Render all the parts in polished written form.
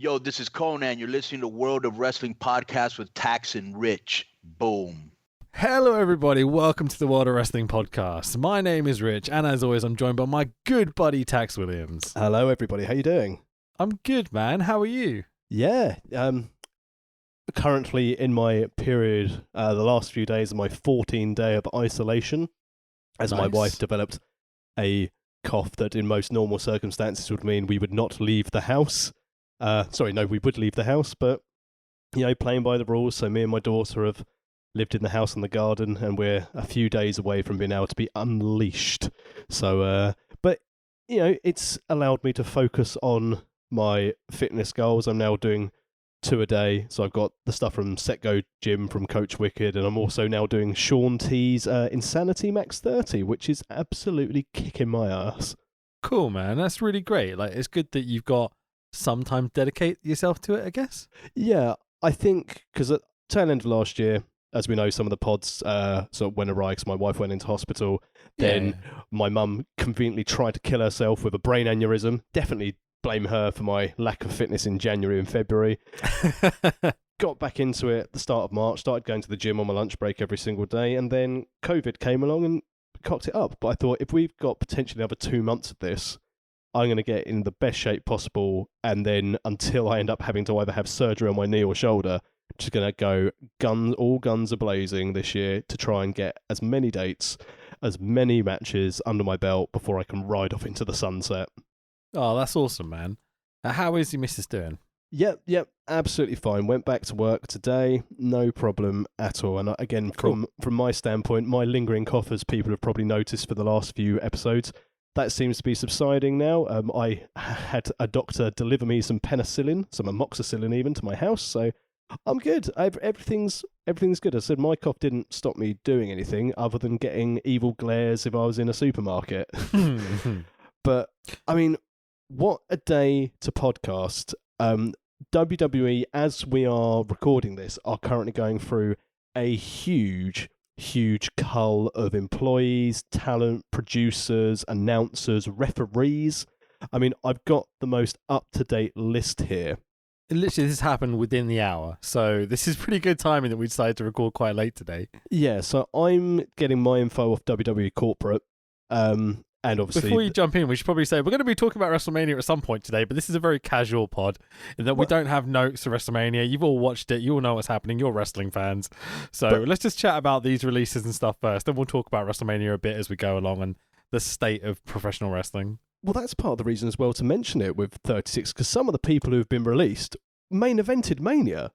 Yo, this is Conan. You're listening to World of Wrestling podcast with Tax and Rich. Boom. Hello, everybody. Welcome to the World of Wrestling podcast. My name is Rich, and as always, I'm joined by my good buddy Tax Williams. Hello, everybody. How you doing? I'm good, man. How are you? Yeah. Currently in my period, the last few days of my 14-day of isolation, as my wife developed a cough that in most normal circumstances would mean we would not leave the house. We would leave the house, but, playing by the rules. So me and my daughter have lived in the house and the garden, and we're a few days away from being able to be unleashed. So, it's allowed me to focus on my fitness goals. I'm now doing 2 a day. So I've got the stuff from Set Go Gym from Coach Wicked, and I'm also now doing Sean T's Insanity Max 30, which is absolutely kicking my ass. Cool, man. That's really great. Like, it's good that you've got some time to dedicate yourself to it, I guess. Yeah, I think because at tail end of last year, as we know, some of the pods sort of went awry because my wife went into hospital. Then my mum conveniently tried to kill herself with a brain aneurysm. Definitely blame her for my lack of fitness in January and February. Got back into it at the start of March, started going to the gym on my lunch break every single day, and then COVID came along and cocked it up. But I thought, if we've got potentially another 2 months of this, I'm going to get in the best shape possible, and then until I end up having to either have surgery on my knee or shoulder, I'm just going to go all guns a-blazing this year to try and get as many dates, as many matches under my belt before I can ride off into the sunset. Oh, that's awesome, man. How is your missus doing? Yep, absolutely fine. Went back to work today, no problem at all. And again, Cool. from my standpoint, my lingering cough, as people have probably noticed for the last few episodes, that seems to be subsiding now. I had a doctor deliver me some penicillin, some amoxicillin even, to my house, so I'm good. Everything's good. I said my cough didn't stop me doing anything other than getting evil glares if I was in a supermarket. But, I mean, what a day to podcast. WWE, as we are recording this, are currently going through a huge cull of employees, talent, producers, announcers, referees. I mean, I've got the most up-to-date list here. Literally, this happened within the hour, so this is pretty good timing that we decided to record quite late today. Yeah, so I'm getting my info off WWE Corporate, and obviously... Before you jump in, we should probably say we're going to be talking about WrestleMania at some point today, but this is a very casual pod in that we don't have notes for WrestleMania. You've all watched it. You all know what's happening. You're wrestling fans. So let's just chat about these releases and stuff first. Then we'll talk about WrestleMania a bit as we go along and the state of professional wrestling. Well, that's part of the reason as well to mention it with 36, because some of the people who have been released main evented Mania.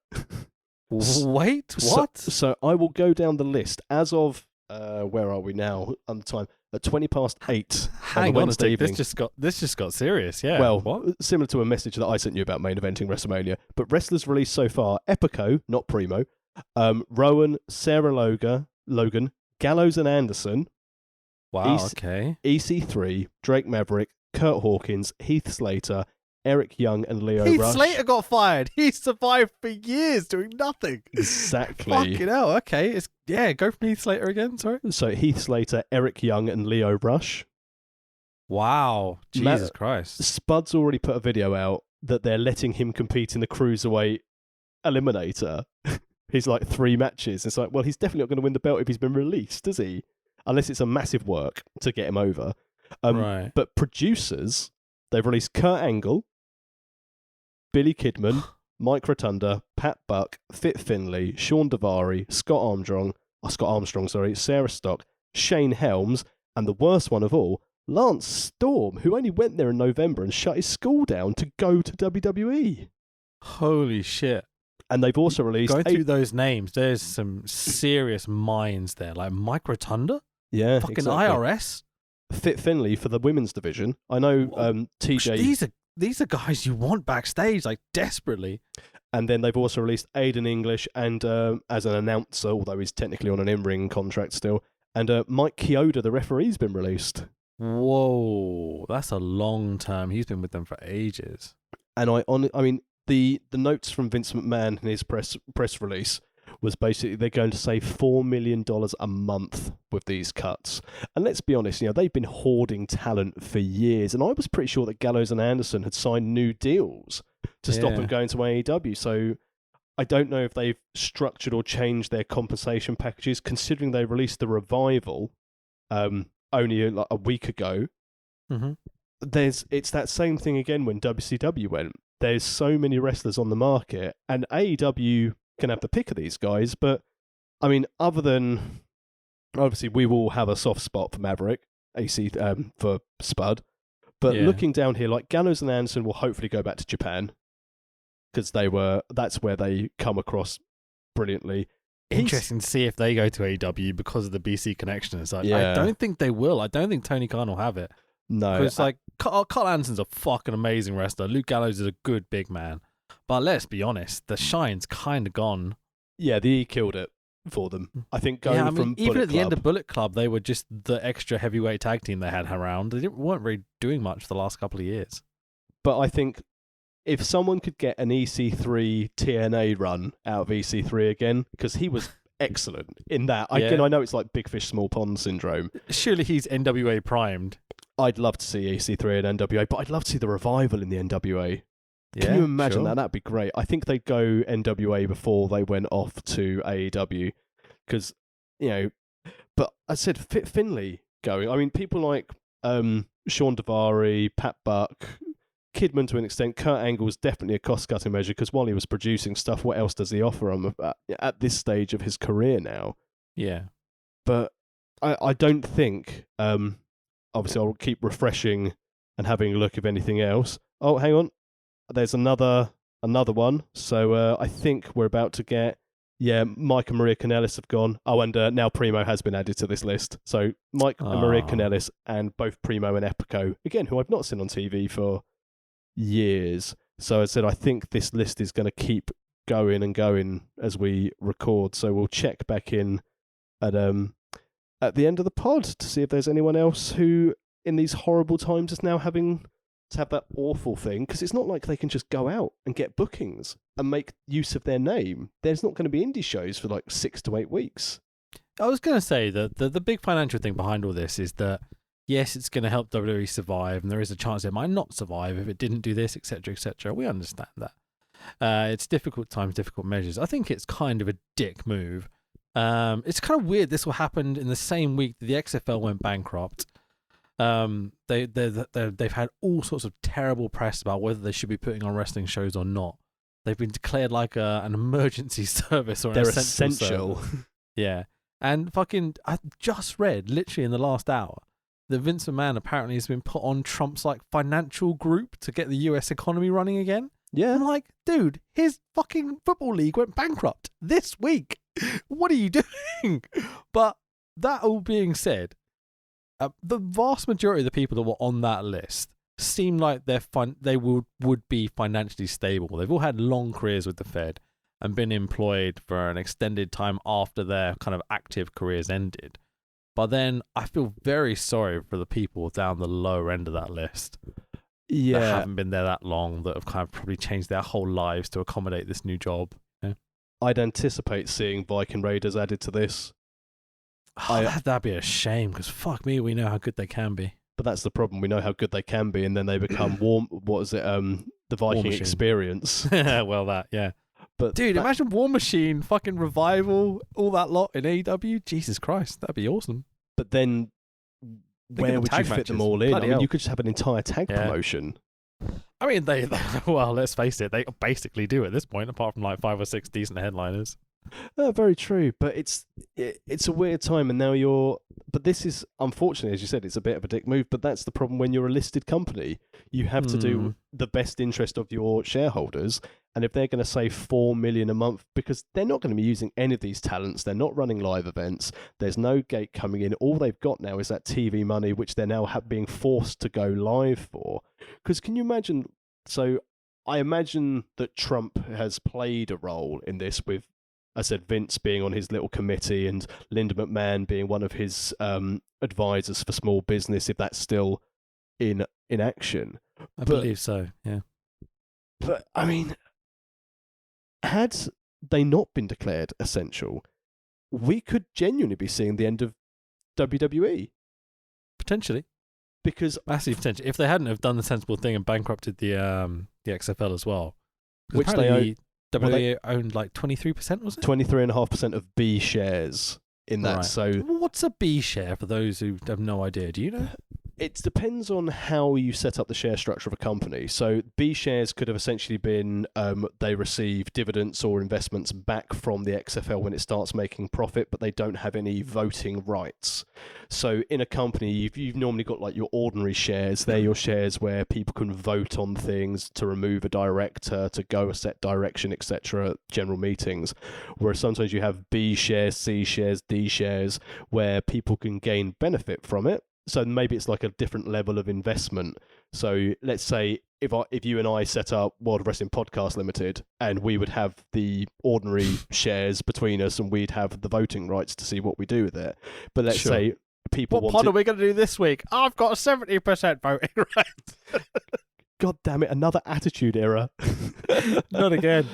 Wait, what? So I will go down the list as of... where are we now on the time? At 8:20 Hang on on, Wednesday Steve. evening. This just got serious. Yeah. Well, what? similar to a message that I sent you about main eventing WrestleMania. But wrestlers released so far: Epico, not Primo, Rowan, Sarah Logan, Gallows and Anderson. Wow. Okay. EC3, Drake Maverick, Kurt Hawkins, Heath Slater, Eric Young, and Leo Heath Rush. Slater got fired. He survived for years doing nothing. Exactly. Fucking hell. Okay. Go from Heath Slater again. Sorry. So Heath Slater, Eric Young, and Leo Rush. Wow. Jesus Christ. Spud's already put a video out that they're letting him compete in the Cruiserweight Eliminator. He's like 3 matches. It's like, well, he's definitely not going to win the belt if he's been released, is he? Unless it's a massive work to get him over. Right. But producers, they've released Kurt Angle, Billy Kidman, Mike Rotunda, Pat Buck, Fit Finlay, Sean Daivari, Scott Armstrong, Sarah Stock, Shane Helms, and the worst one of all, Lance Storm, who only went there in November and shut his school down to go to WWE. Holy shit. And they've also released... Going through those names, there's some serious minds there. Like Mike Rotunda? Yeah, Fucking exactly. IRS? Fit Finlay for the women's division. I know TJ... These are guys you want backstage, like, desperately. And then they've also released Aiden English and as an announcer, although he's technically on an in-ring contract still. And Mike Chioda, the referee's been released. Whoa, that's a long term. He's been with them for ages. And I mean, the notes from Vince McMahon in his press release was basically they're going to save $4 million a month with these cuts. And let's be honest, they've been hoarding talent for years. And I was pretty sure that Gallows and Anderson had signed new deals. to stop them going to AEW. So I don't know if they've structured or changed their compensation packages, considering they released the Revival only like a week ago. Mm-hmm. It's that same thing again when WCW went. There's so many wrestlers on the market, and AEW can have the pick of these guys. But I mean, other than obviously, we will have a soft spot for Maverick, for Spud. But looking down here, like Gallows and Anderson will hopefully go back to Japan because that's where they come across brilliantly. Interesting to see if they go to AEW because of the BC connection. It's like, I don't think they will. I don't think Tony Khan will have it. No. Because like Carl Anderson's a fucking amazing wrestler. Luke Gallows is a good big man. But let's be honest, the shine's kind of gone. Yeah, he killed it for them. I think from even Bullet at the end Club, of Bullet Club, they were just the extra heavyweight tag team they had around. They weren't really doing much for the last couple of years. But I think if someone could get an EC3 TNA run out of EC3 again, because he was excellent in that. Again, I know it's like big fish, small pond syndrome. Surely he's NWA primed. I'd love to see EC3 and NWA, but I'd love to see the Revival in the NWA. Yeah, Can you imagine sure. that? That'd be great. I think they'd go NWA before they went off to AEW, because, but I said Finlay going. I mean, people like Sean Daivari, Pat Buck, Kidman to an extent. Kurt Angle's definitely a cost-cutting measure, because while he was producing stuff, what else does he offer him at this stage of his career now? Yeah. But I don't think... obviously, I'll keep refreshing and having a look if anything else. Oh, hang on. There's another one. So I think we're about to get... Yeah, Mike and Maria Kanellis have gone. Oh, and now Primo has been added to this list. So Mike and Maria Kanellis, and both Primo and Epico, again, who I've not seen on TV for years. So I said I think this list is going to keep going and going as we record. So we'll check back in at the end of the pod to see if there's anyone else who, in these horrible times, is now having to have that awful thing, because it's not like they can just go out and get bookings and make use of their name. There's not going to be indie shows for like 6 to 8 weeks. I was going to say that the big financial thing behind all this is that, yes, it's going to help WWE survive, and there is a chance it might not survive if it didn't do this, etc., etc. We understand that. It's difficult times, difficult measures. I think it's kind of a dick move. It's kind of weird this will happen in the same week that the XFL went bankrupt. They've had all sorts of terrible press about whether they should be putting on wrestling shows or not. They've been declared like an emergency service or an essential. Yeah. And I just read, literally in the last hour, that Vince McMahon apparently has been put on Trump's like financial group to get the US economy running again. Yeah. I'm like, dude, his fucking football league went bankrupt this week. What are you doing? But that all being said, the vast majority of the people that were on that list seem like they would be financially stable. They've all had long careers with the Fed and been employed for an extended time after their kind of active careers ended. But then I feel very sorry for the people down the lower end of that list. Yeah. That haven't been there that long, that have kind of probably changed their whole lives to accommodate this new job. Yeah. I'd anticipate seeing Viking Raiders added to this. That'd be a shame, because fuck me, we know how good they can be. But that's the problem. We know how good they can be, and then they become the Viking Experience. Well, yeah. But dude, imagine War Machine, fucking Revival, all that lot in AEW. Jesus Christ, that'd be awesome. But then, where would you fit them all in? Bloody hell. You could just have an entire tag promotion. I mean, well, let's face it, they basically do at this point, apart from like 5 or 6 decent headliners. Very true, but it's a weird time, and now but this is, unfortunately, as you said, it's a bit of a dick move, but that's the problem when you're a listed company. You have to do the best interest of your shareholders, and if they're going to save $4 million a month, because they're not going to be using any of these talents, they're not running live events, there's no gate coming in, all they've got now is that TV money, which they're now being forced to go live for. Because can you imagine, so I imagine that Trump has played a role in this with, I said, Vince being on his little committee and Linda McMahon being one of his advisors for small business, if that's still in action. I believe so, yeah. But, I mean, had they not been declared essential, we could genuinely be seeing the end of WWE. Potentially. Because massive potential. If they hadn't have done the sensible thing and bankrupted the XFL as well, Which apparently they WWE owned like 23%, was it? 23.5% of B shares in that. Right. So what's a B share for those who have no idea? Do you know? it depends on how you set up the share structure of a company. So B shares could have essentially been they receive dividends or investments back from the XFL when it starts making profit, but they don't have any voting rights. So in a company, you've normally got like your ordinary shares. They're your shares where people can vote on things, to remove a director, to go a set direction, etc. General meetings. Whereas sometimes you have B shares, C shares, D shares, where people can gain benefit from it. So maybe it's like a different level of investment. So let's say if you and I set up World of Wrestling Podcast Limited, and we would have the ordinary shares between us, and we'd have the voting rights to see what we do with it. But let's say people What pod are we going to do this week? I've got a 70% voting right. God damn it, another attitude error. Not again.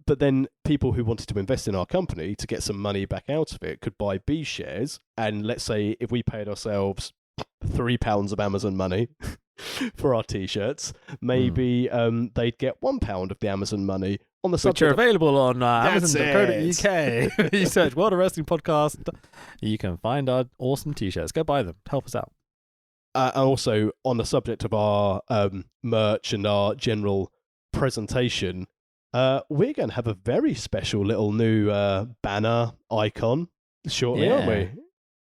But then people who wanted to invest in our company to get some money back out of it could buy B shares. And let's say if we paid ourselves £3 of Amazon money for our T-shirts, maybe they'd get £1 of the Amazon money on the subject. Which are available on Amazon.co.uk. You search World of Wrestling Podcast. You can find our awesome T-shirts. Go buy them. Help us out. And also on the subject of our merch and our general presentation, we're going to have a very special little new banner icon shortly, aren't we?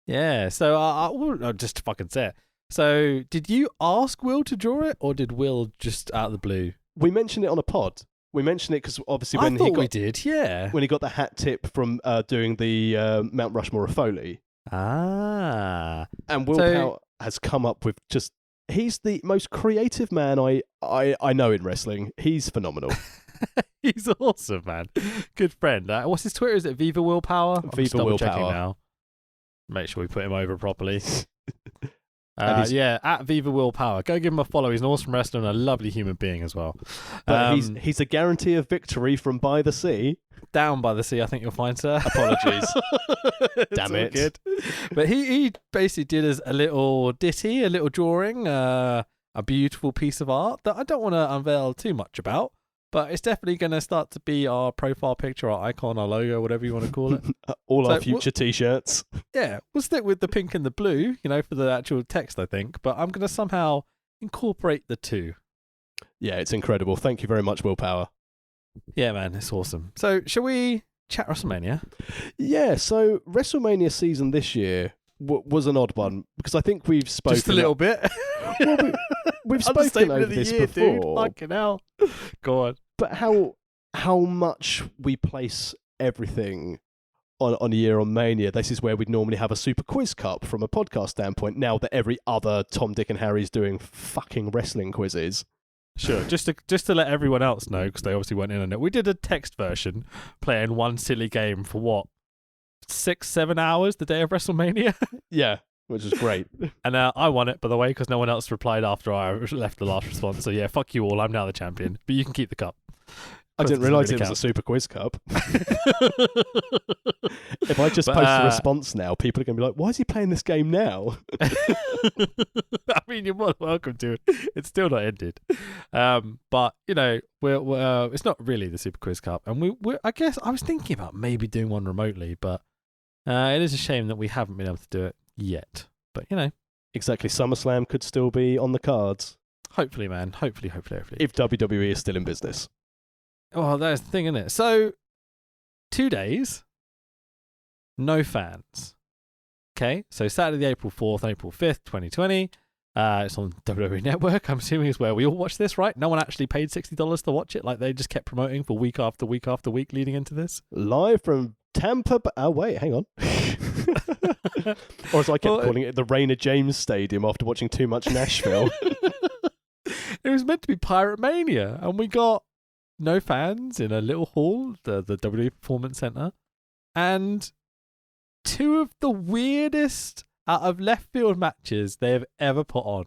Yeah. So just to fucking say it. So did you ask Will to draw it, or did Will just out of the blue? We mentioned it on a pod. We mentioned it because obviously we did, yeah. When he got the hat tip from doing the Mount Rushmore of Foley. Ah. And Will Power has come up with he's the most creative man I know in wrestling. He's phenomenal. He's awesome, man. Good friend. What's his Twitter? Is it Viva Willpower? Viva Willpower. Now. Make sure we put him over properly. At Viva Willpower. Go give him a follow. He's an awesome wrestler and a lovely human being as well. But he's a guarantee of victory from By the Sea. Down by the Sea, I think you'll find, sir. Apologies. Damn it. Good. But he basically did us a little ditty, a little drawing, a beautiful piece of art that I don't want to unveil too much about. But it's definitely going to start to be our profile picture, our icon, our logo, whatever you want to call it. Our future T-shirts. Yeah, we'll stick with the pink and the blue, for the actual text, I think. But I'm going to somehow incorporate the two. Yeah, it's incredible. Thank you very much, Willpower. Yeah, man, it's awesome. So, shall we chat WrestleMania? Yeah, so WrestleMania season this year was an odd one, because I think we've spoken... Just a little bit. Well, we've spoken over this before. Dude. Fucking hell. Go on. But how much we place everything on a year on Mania, this is where we'd normally have a Super Quiz Cup from a podcast standpoint, now that every other Tom, Dick and Harry's doing fucking wrestling quizzes. Sure, just to let everyone else know, because they obviously weren't in on it, we did a text version playing one silly game for 6-7 hours the day of WrestleMania? Yeah. Which is great. And I won it, by the way, because no one else replied after I left the last response. So yeah, fuck you all. I'm now the champion. But you can keep the cup. I didn't realise it was a Super Quiz Cup. If I just post a response now, people are going to be like, why is he playing this game now? I mean, you're more than welcome to it. It's still not ended. But, we're it's not really the Super Quiz Cup. And I guess I was thinking about maybe doing one remotely, but it is a shame that we haven't been able to do it yet, but exactly. SummerSlam could still be on the cards. Hopefully, man. Hopefully. If WWE is still in business. Well, that's the thing, isn't it? So, 2 days, no fans. Okay, so Saturday, April 4th and April 5th, 2020. It's on WWE Network. I'm assuming is where we all watch this, right? No one actually paid $60 to watch it, like they just kept promoting for week after week after week leading into this. Live from Tampa. Oh, wait, hang on. Or as I kept calling it, the Raina James Stadium after watching too much Nashville. It was meant to be Pirate Mania, and we got no fans in a little hall, the WWE Performance Center, and two of the weirdest out of left field matches they have ever put on.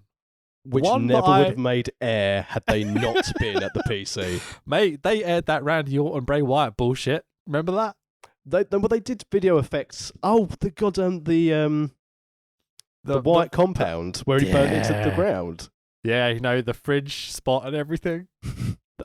Which never would have made air had they not been at the PC. Mate, they aired that Randy Orton Bray Wyatt bullshit. Remember that? They did video effects. Oh, the Wyatt compound where he burnt into the ground. Yeah, the fridge spot and everything.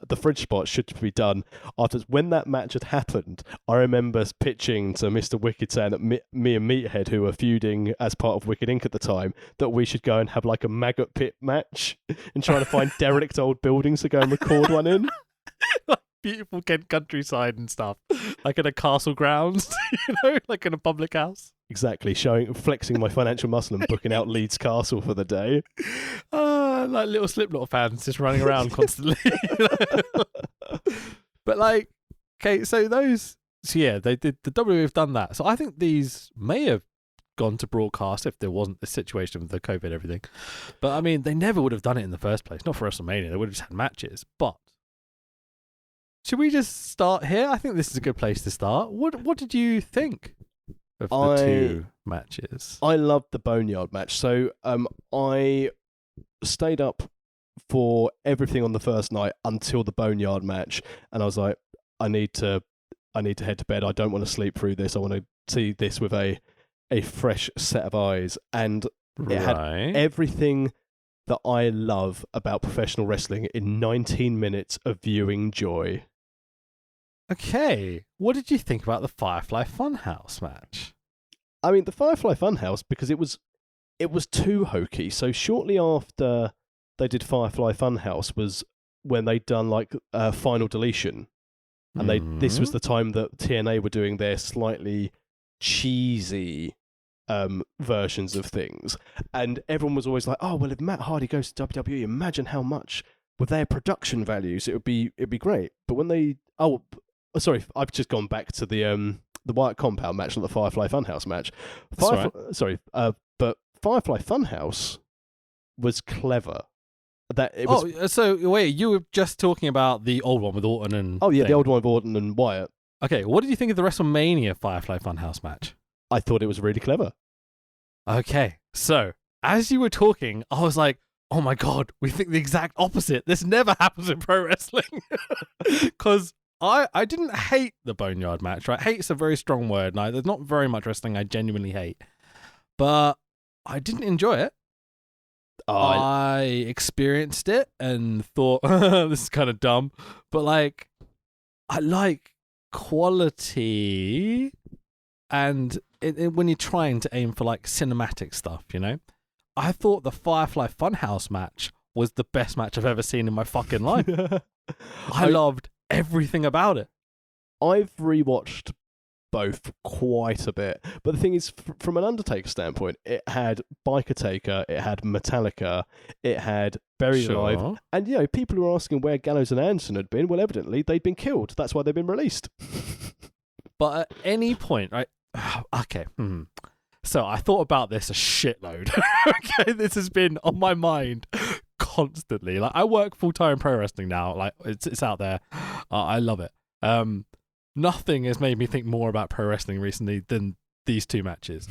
the fridge spot should be done after. When that match had happened, I remember pitching to Mr. Wicked saying that me and Meathead, who were feuding as part of Wicked Inc. at the time, that we should go and have like a maggot pit match and try to find derelict old buildings to go and record one in. Beautiful Kent countryside and stuff, like in a castle grounds, like in a public house. Exactly, flexing my financial muscle and booking out Leeds Castle for the day. Like little Slipknot fans just running around constantly. But like, okay, so they did. The WWE have done that. So I think these may have gone to broadcast if there wasn't the situation with the COVID and everything. But I mean, they never would have done it in the first place. Not for WrestleMania. They would have just had matches. But should we just start here? I think this is a good place to start. What did you think of the two matches? I loved the Boneyard match. So I stayed up for everything on the first night until the Boneyard match, and I was like, I need to head to bed. I don't want to sleep through this. I want to see this with a fresh set of eyes. And it had everything that I love about professional wrestling in 19 minutes of viewing joy. Okay, what did you think about the Firefly Funhouse match? I mean, the Firefly Funhouse, because it was too hokey. So shortly after they did Firefly Funhouse was when they'd done like Final Deletion, and this was the time that TNA were doing their slightly cheesy versions of things, and everyone was always like, "Oh well, if Matt Hardy goes to WWE, imagine how much with their production values it'd be great." But when they sorry, I've just gone back to the Wyatt Compound match, not the Firefly Funhouse match. But Firefly Funhouse was clever. So wait, you were just talking about the old one with Orton and... Oh, yeah, the old one with Orton and Wyatt. Okay, what did you think of the WrestleMania Firefly Funhouse match? I thought it was really clever. Okay, so as you were talking, I was like, oh my God, we think the exact opposite. This never happens in pro wrestling. Because I didn't hate the Boneyard match, right? Hate's a very strong word, and there's not very much wrestling I genuinely hate. But I didn't enjoy it. I experienced it and thought, this is kind of dumb. But like, I like quality, and when you're trying to aim for like cinematic stuff, I thought the Firefly Funhouse match was the best match I've ever seen in my fucking life. I loved everything about it. I've rewatched both quite a bit, but the thing is, from an Undertaker standpoint, it had Biker Taker, it had Metallica, it had Buried Alive, and people were asking where Gallows and Anderson had been. Well, evidently they'd been killed. That's why they've been released. But at any point, right? Okay. So I thought about this a shitload. Okay, this has been on my mind constantly. Like, I work full-time pro wrestling now. Like, it's out there. I love it. Nothing has made me think more about pro wrestling recently than these two matches.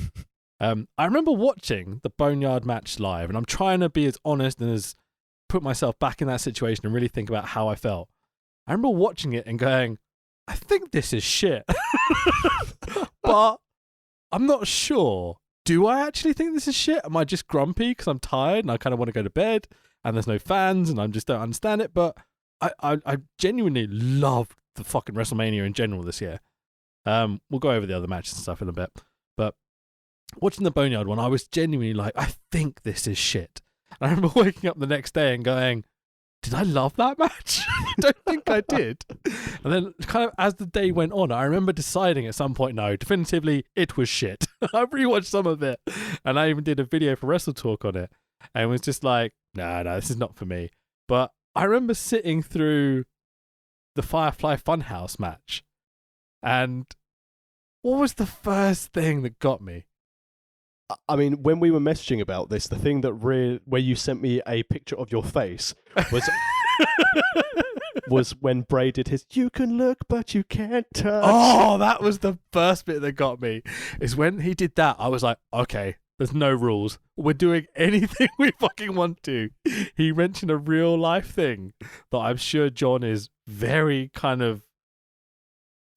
I remember watching the Boneyard match live, and I'm trying to be as honest and as put myself back in that situation and really think about how I felt. I remember watching it and going, I think this is shit. But I'm not sure. Do I actually think this is shit? Am I just grumpy because I'm tired and I kind of want to go to bed and there's no fans and I just don't understand it? But I genuinely loved the fucking WrestleMania in general this year. We'll go over the other matches and stuff in a bit. But watching the Boneyard one, I was genuinely like, I think this is shit. And I remember waking up the next day and going, did I love that match? I don't think I did. And then kind of as the day went on, I remember deciding at some point, no, definitively, it was shit. I rewatched some of it. And I even did a video for Wrestle Talk on it. And was just like, no, this is not for me. But I remember sitting through the Firefly Funhouse match. And what was the first thing that got me? I mean, when we were messaging about this, the thing that where you sent me a picture of your face was was when Bray did his "You can look, but you can't touch." Oh, that was the first bit that got me. Is when he did that, I was like, okay, there's no rules. We're doing anything we fucking want to. He mentioned a real life thing that I'm sure John is very kind of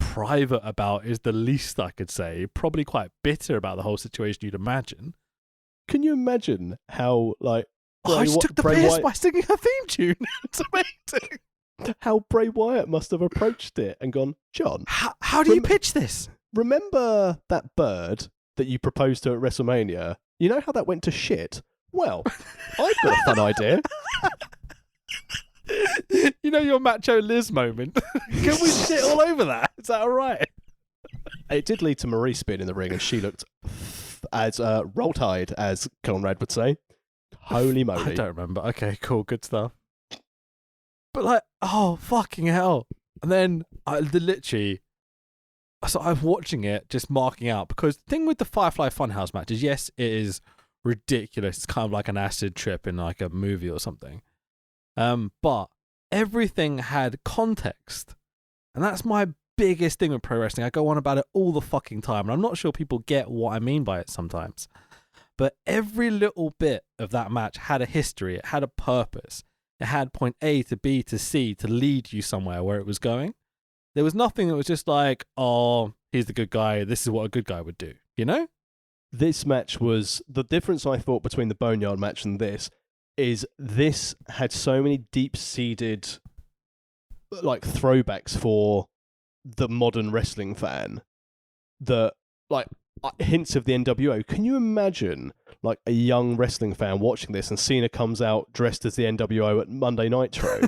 private about, is the least I could say. Probably quite bitter about the whole situation, you'd imagine. Can you imagine how, like... I just took the piss by singing her theme tune. It's amazing. how Bray Wyatt must have approached it and gone, John, How do you pitch this? remember that bird that you proposed to at WrestleMania? You know how that went to shit? Well, I've got a fun idea. You know your Macho Liz moment? Can we shit all over that? Is that all right? It did lead to Maurice being in the ring, and she looked as roll-tide, as Conrad would say. Holy moly. I don't remember. Okay, cool. Good stuff. But like, oh, fucking hell. And then literally, so I'm watching it, just marking out, because the thing with the Firefly Funhouse match is, yes, it is ridiculous. It's kind of like an acid trip in like a movie or something. But everything had context. And that's my biggest thing with pro wrestling. I go on about it all the fucking time, and I'm not sure people get what I mean by it sometimes. But every little bit of that match had a history. It had a purpose. It had point A to B to C to lead you somewhere where it was going. There was nothing that was just like, oh, he's the good guy. This is what a good guy would do. You know? This match was the difference I thought between the Boneyard match and this is this had so many deep-seated like throwbacks for the modern wrestling fan that like hints of the NWO. Can you imagine like a young wrestling fan watching this and Cena comes out dressed as the NWO at Monday Nitro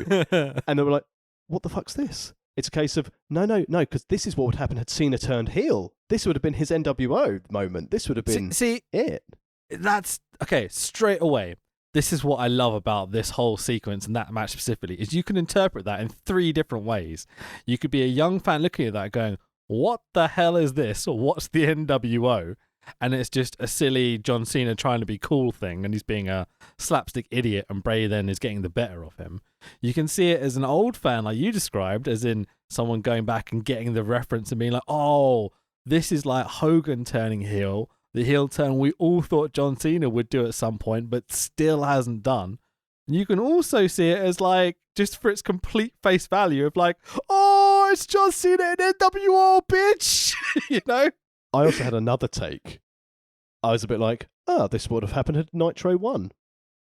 and they were like, what the fuck's this? It's a case of, no, because this is what would happen had Cena turned heel. This would have been his NWO moment. This would have been it. That's, okay, straight away. This is what I love about this whole sequence and that match specifically, is you can interpret that in 3 different ways. You could be a young fan looking at that going, what the hell is this? Or what's the NWO? And it's just a silly John Cena trying to be cool thing, and he's being a slapstick idiot, and Bray then is getting the better of him. You can see it as an old fan, like you described, as in someone going back and getting the reference and being like, oh, this is like Hogan turning heel, the heel turn we all thought John Cena would do at some point, but still hasn't done. And you can also see it as like, just for its complete face value of like, oh, it's John Cena in NWO, bitch! You know? I also had another take. I was a bit like, this would have happened at Nitro 1.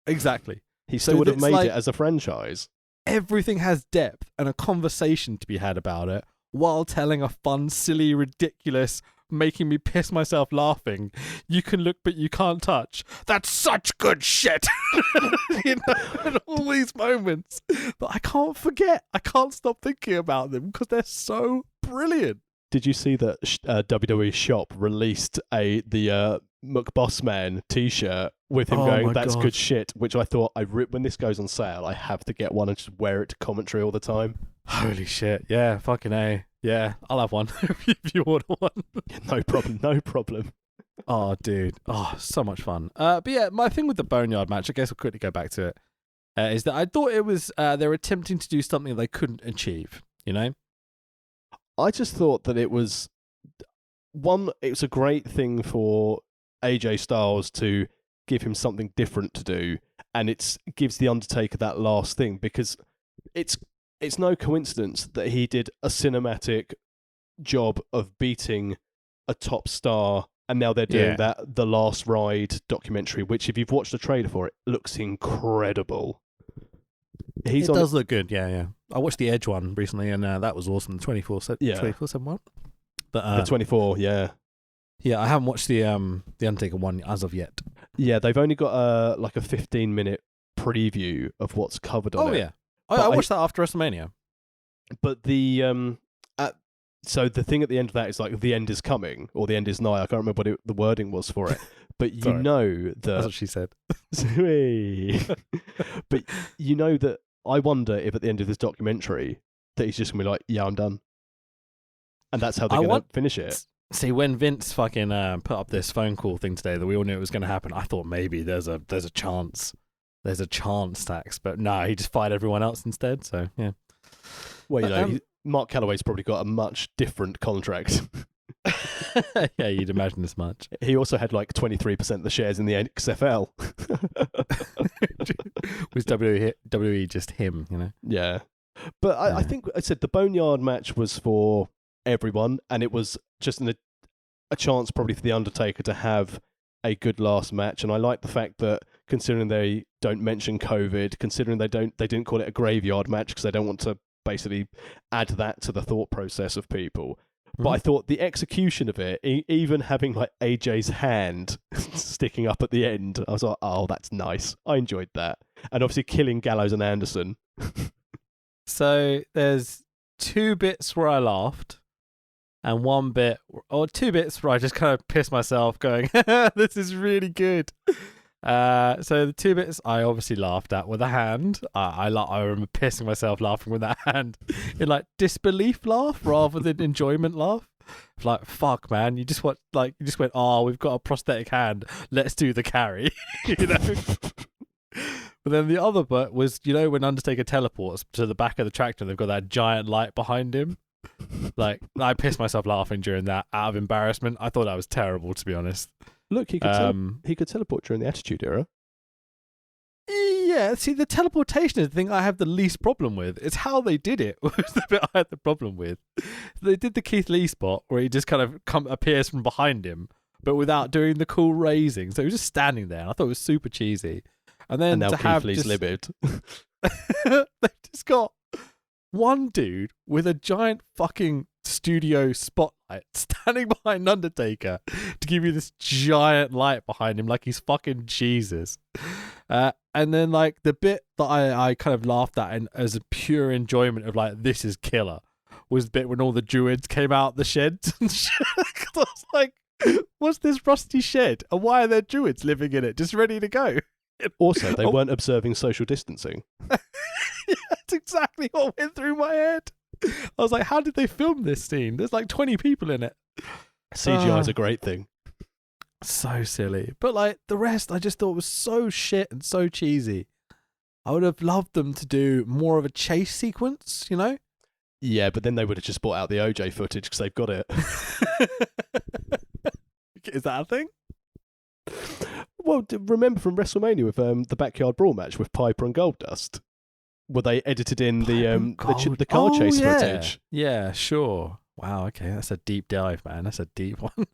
Exactly. He still would have made it as a franchise. Everything has depth and a conversation to be had about it while telling a fun, silly, ridiculous, making me piss myself laughing. You can look but you can't touch. That's such good shit. You know, and all these moments that I can't forget. I can't stop thinking about them because they're so brilliant. Did you see that WWE Shop released the McBossman t-shirt with him going, that's good shit, which I thought, when this goes on sale, I have to get one and just wear it to commentary all the time. Holy shit. Yeah, fucking A. Yeah, I'll have one if you order one. No problem. Oh, dude. Oh, so much fun. But yeah, my thing with the Boneyard match, I guess I'll quickly go back to it, is that I thought it was, they were attempting to do something they couldn't achieve, you know? I just thought that it was a great thing for AJ Styles to give him something different to do, and it gives The Undertaker that last thing, because it's no coincidence that he did a cinematic job of beating a top star, and now they're doing that The Last Ride documentary, which if you've watched the trailer for it, looks incredible. It does look good, yeah. I watched the Edge one recently, and that was awesome. The 24/7 one. But the 24, yeah. Yeah, I haven't watched the Undertaker one as of yet. Yeah, they've only got like a 15-minute preview of what's covered on it. Oh yeah, I watched that after WrestleMania. But the so the thing at the end of that is like the end is coming or the end is nigh. I can't remember what the wording was for it. But you know that that's what she said. But you know that I wonder if at the end of this documentary that he's just gonna be like, yeah, I'm done, and that's how they're gonna finish it. See, when Vince fucking put up this phone call thing today that we all knew it was going to happen, I thought maybe there's a chance. There's a chance, Tax. But no, he just fired everyone else instead, so yeah. Well, you know, Mark Calloway's probably got a much different contract. Yeah, you'd imagine as much. He also had like 23% of the shares in the XFL. Was WWE just him, you know? Yeah. But I think I said the Boneyard match was for everyone, and it was just a chance probably for The Undertaker to have a good last match. And I like the fact that, considering they don't mention COVID, considering they didn't call it a graveyard match because they don't want to basically add that to the thought process of people. But I thought the execution of it, even having like AJ's hand sticking up at the end, I was like, oh, that's nice. I enjoyed that. And obviously killing Gallows and Anderson. So there's 2 bits where I laughed, and 1 bit, or 2 bits where I just kind of pissed myself going, this is really good. So the 2 bits I obviously laughed at were the hand. I remember pissing myself laughing with that hand in like disbelief laugh rather than enjoyment laugh. Like, fuck, man, you just went, oh, we've got a prosthetic hand, let's do the carry. You know. But then the other bit was, you know, when Undertaker teleports to the back of the tractor, they've got that giant light behind him. Like, I pissed myself laughing during that out of embarrassment. I thought that was terrible, to be honest. Look, he could teleport during the Attitude Era. Yeah, see, the teleportation is the thing I have the least problem with. It's how they did it was the bit I had the problem with. They did the Keith Lee spot where he just kind of appears from behind him, but without doing the cool raising. So he was just standing there, and I thought it was super cheesy. And then now to Keith have Lee's livid. they've just got one dude with a giant fucking studio spotlight standing behind Undertaker to give you this giant light behind him like he's fucking Jesus. And then like the bit that I kind of laughed at and as a pure enjoyment of like, this is killer, was the bit when all the druids came out the sheds and shit. I was like, what's this rusty shed? And why are there druids living in it just ready to go? Also, they weren't observing social distancing. Yeah, that's exactly what went through my head. I was like, how did they film this scene? There's like 20 people in it. CGI is a great thing. So silly. But like the rest, I just thought was so shit and so cheesy. I would have loved them to do more of a chase sequence, you know? Yeah, but then they would have just brought out the OJ footage because they've got it. Is that a thing? Well, remember from WrestleMania with the backyard brawl match with Piper and Goldust, where they edited in the car chase footage. Yeah, sure. Wow, okay, that's a deep dive, man. That's a deep one.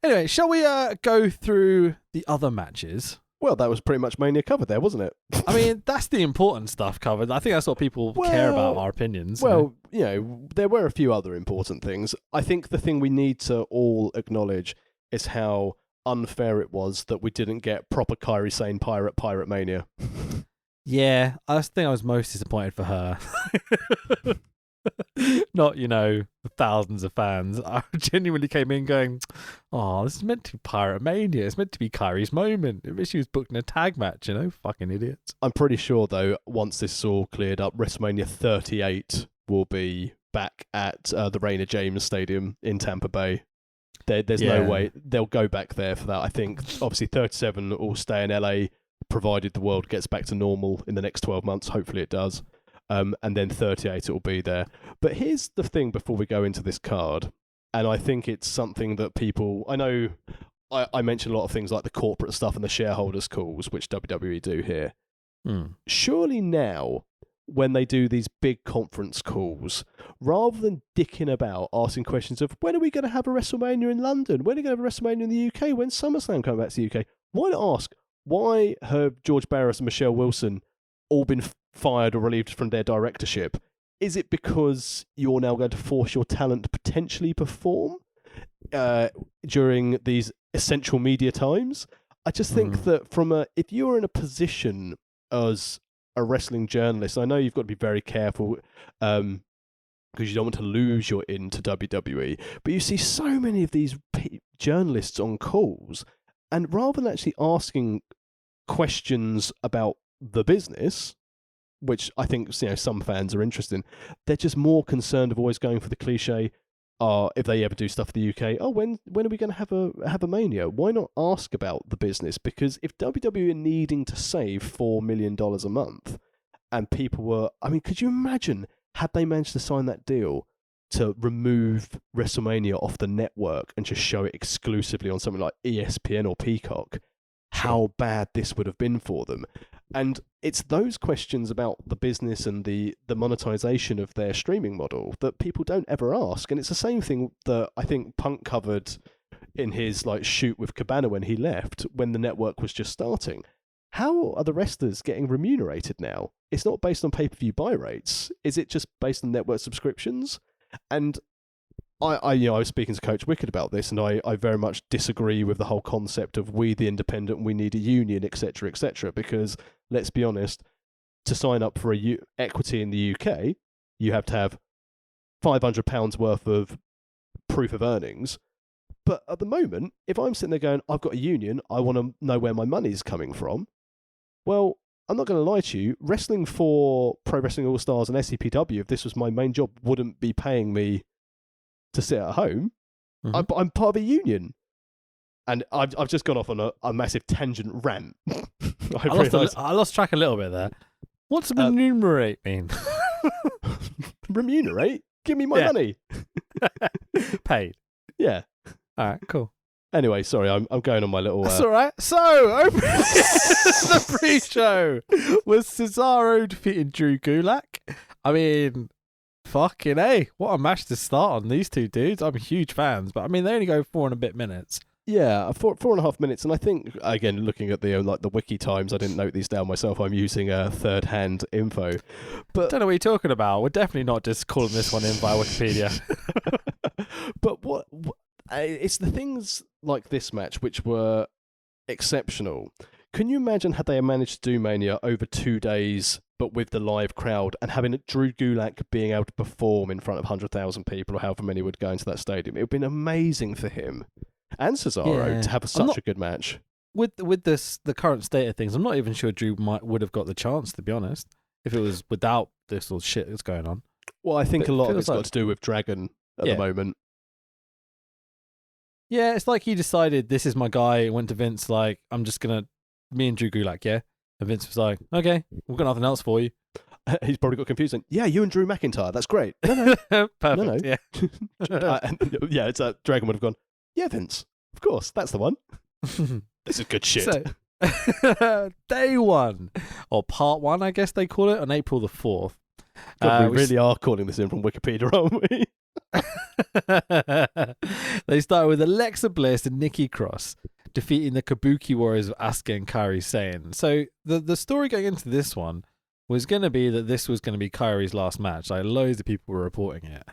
Anyway, shall we go through the other matches? Well, that was pretty much Mania covered there, wasn't it? I mean, that's the important stuff covered. I think that's what people care about, our opinions. Well, you know, there were a few other important things. I think the thing we need to all acknowledge is how unfair it was that we didn't get proper Kairi Sane Pirate Mania. Yeah, I think I was most disappointed for her. Not, you know, the thousands of fans. I genuinely came in going, oh, this is meant to be Pirate Mania. It's meant to be Kairi's moment. She was booked in a tag match, you know? Fucking idiots. I'm pretty sure, though, once this is all cleared up, WrestleMania 38 will be back at the Raina James Stadium in Tampa Bay. There's no way they'll go back there for that. I think, obviously, 37 will stay in LA, provided the world gets back to normal in the next 12 months. Hopefully it does. And then 38 it will be there. But here's the thing before we go into this card, and I think it's something that people... I know I mentioned a lot of things like the corporate stuff and the shareholders' calls, which WWE do here. Surely now, when they do these big conference calls, rather than dicking about asking questions of when are we going to have a WrestleMania in London? When are we going to have a WrestleMania in the UK? When's SummerSlam coming back to the UK? Why not ask, why have George Barris and Michelle Wilson all been fired or relieved from their directorship? Is it because you're now going to force your talent to potentially perform during these essential media times? I just think that if you're in a position as a wrestling journalist, I know you've got to be very careful because you don't want to lose your in to WWE, but you see so many of these journalists on calls, and rather than actually asking questions about the business, which I think some fans are interested in, they're just more concerned of always going for the cliche. If they ever do stuff in the UK, when are we going to have a Mania? Why not ask about the business? Because if WWE are needing to save $4 million a month, and people were, I mean, could you imagine had they managed to sign that deal to remove WrestleMania off the network and just show it exclusively on something like ESPN or Peacock? How bad this would have been for them. And it's those questions about the business and the monetization of their streaming model that people don't ever ask. And it's the same thing that I think Punk covered in his shoot with Cabana when he left, when the network was just starting. how are the wrestlers getting remunerated now? It's not based on pay-per-view buy rates. Is it just based on network subscriptions? And I was speaking to Coach Wicked about this, and I very much disagree with the whole concept of we the independent, we need a union, etc., because let's be honest, to sign up for equity in the UK, you have to have £500 worth of proof of earnings. But at the moment, if I'm sitting there going, I've got a union, I want to know where my money's coming from, well, I'm not going to lie to you, wrestling for Pro Wrestling All-Stars and SCPW, if this was my main job, wouldn't be paying me to sit at home. Mm-hmm. I'm part of a union. And I've just gone off on a massive tangent rant. I lost track a little bit there. What's remunerate mean? Remunerate? Give me my money. Paid. Yeah. All right, cool. Anyway, sorry, I'm going on my little... That's all right. So, the pre-show was Cesaro defeating Drew Gulak. I mean, fucking A, what a match to start on, these two dudes. I'm huge fans, but I mean, they only go 4 and a bit minutes. Yeah, 4.5 minutes, and I think, again, looking at the wiki times, I didn't note these down myself. I'm using third-hand info. But don't know what you're talking about. We're definitely not just calling this one in via Wikipedia. But what it's the things like this match which were exceptional. Can you imagine had they managed to do Mania over 2 days, but with the live crowd, and having Drew Gulak being able to perform in front of 100,000 people, or however many would go into that stadium? It would have been amazing for him and Cesaro to have such a good match. With the current state of things, I'm not even sure Drew would have got the chance, to be honest, if it was without this all shit that's going on. Well, I think a lot of it's got to do with Dragon at the moment. Yeah, it's like he decided, this is my guy, went to Vince like, I'm just going to, me and Drew Gulak, yeah? And Vince was like, okay, we've got nothing else for you. He's probably got confused. Yeah, you and Drew McIntyre, that's great. No. Perfect, no. yeah. Yeah, it's Dragon would have gone, yeah, Vince, of course, that's the one. This is good shit. So, day one, or part one, I guess they call it, on April the 4th. God, we really are calling this in from Wikipedia, aren't we? They started with Alexa Bliss and Nikki Cross defeating the Kabuki Warriors of Asuka and Kairi Sane. So the story going into this one was going to be that this was going to be Kairi's last match. Like, loads of people were reporting it,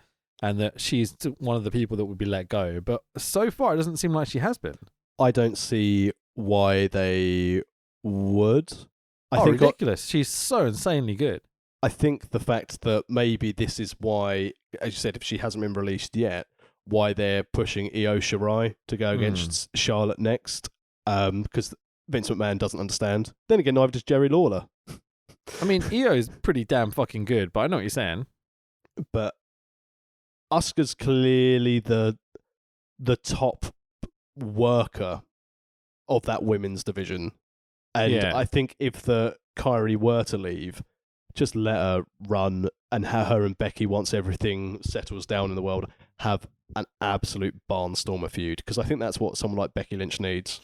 and that she's one of the people that would be let go. But so far, it doesn't seem like she has been. I don't see why they would. I think ridiculous. She's so insanely good. I think the fact that maybe this is why, as you said, if she hasn't been released yet, why they're pushing Io Shirai to go against Charlotte next, because Vince McMahon doesn't understand. Then again, neither does Jerry Lawler. I mean, Io's pretty damn fucking good, but I know what you're saying. But Asuka's clearly the top worker of that women's division. And I think if the Kairi were to leave, just let her run, and her and Becky, once everything settles down in the world, have an absolute barnstormer feud, because I think that's what someone like Becky Lynch needs.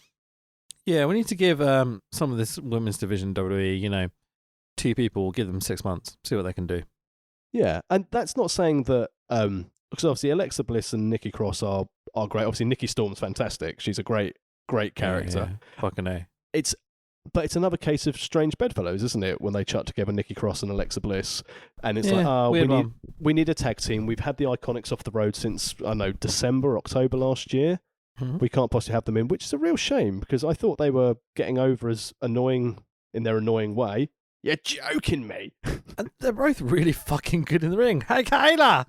Yeah, we need to give some of this women's division WWE, 2 people, give them 6 months, see what they can do. Yeah, and that's not saying that, because obviously Alexa Bliss and Nikki Cross are great. Obviously Nikki Storm's fantastic. She's a great character. Yeah. Fucking A. But it's another case of strange bedfellows, isn't it? When they chuck together Nikki Cross and Alexa Bliss, and it's we need a tag team. We've had the Iconics off the road since December, October last year. Mm-hmm. We can't possibly have them in, which is a real shame, because I thought they were getting over as annoying in their annoying way. You're joking me. And they're both really fucking good in the ring. Hey Kayla.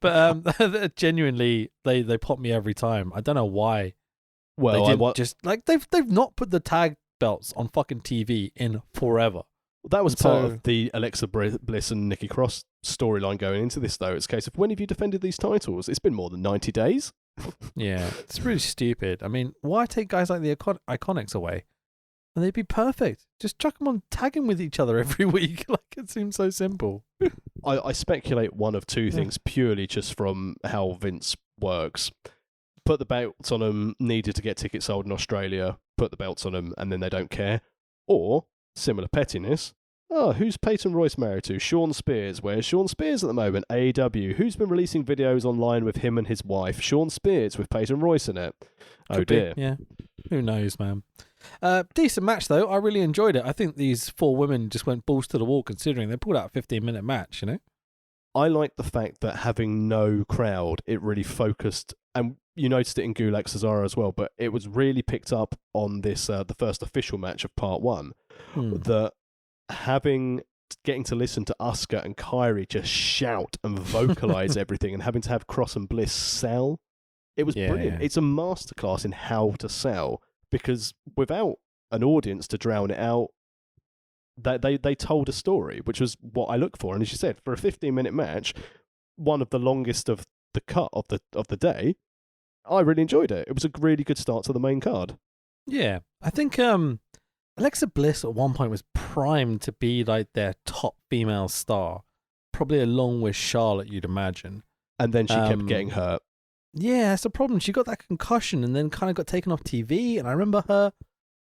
But genuinely, they pop me every time. I don't know why. Well, they've not put the tag belts on fucking TV in forever. That was part of the Alexa Bliss and Nikki Cross storyline going into this, though. It's a case of, when have you defended these titles? It's been more than 90 days. Yeah, it's really stupid. I mean, why take guys like the Iconics away? And they'd be perfect. Just chuck them on tagging with each other every week. Like, it seems so simple. I speculate one of two things, purely just from how Vince works. Put the belts on them, needed to get tickets sold in Australia, put the belts on them, and then they don't care. Or, similar pettiness, who's Peyton Royce married to? Sean Spears. Where's Sean Spears at the moment? AEW. Who's been releasing videos online with him and his wife? Sean Spears with Peyton Royce in it. Oh dear. Yeah. Who knows, man? Decent match, though. I really enjoyed it. I think these 4 women just went balls to the wall, considering they pulled out a 15-minute match, you know? I like the fact that having no crowd, it really focused, and you noticed it in Gulak Cesaro as well, but it was really picked up on this, the first official match of part 1, that getting to listen to Asuka and Kairi just shout and vocalize everything, and having to have Cross and Bliss sell, it was brilliant. It's a masterclass in how to sell, because without an audience to drown it out, they told a story, which was what I look for. And as you said, for a 15-minute match, one of the longest of the cut of the day, I really enjoyed it. It was a really good start to the main card. Yeah, I think Alexa Bliss at one point was primed to be like their top female star, probably along with Charlotte, you'd imagine. And then she kept getting hurt. Yeah, that's the problem. She got that concussion and then kind of got taken off TV. And I remember her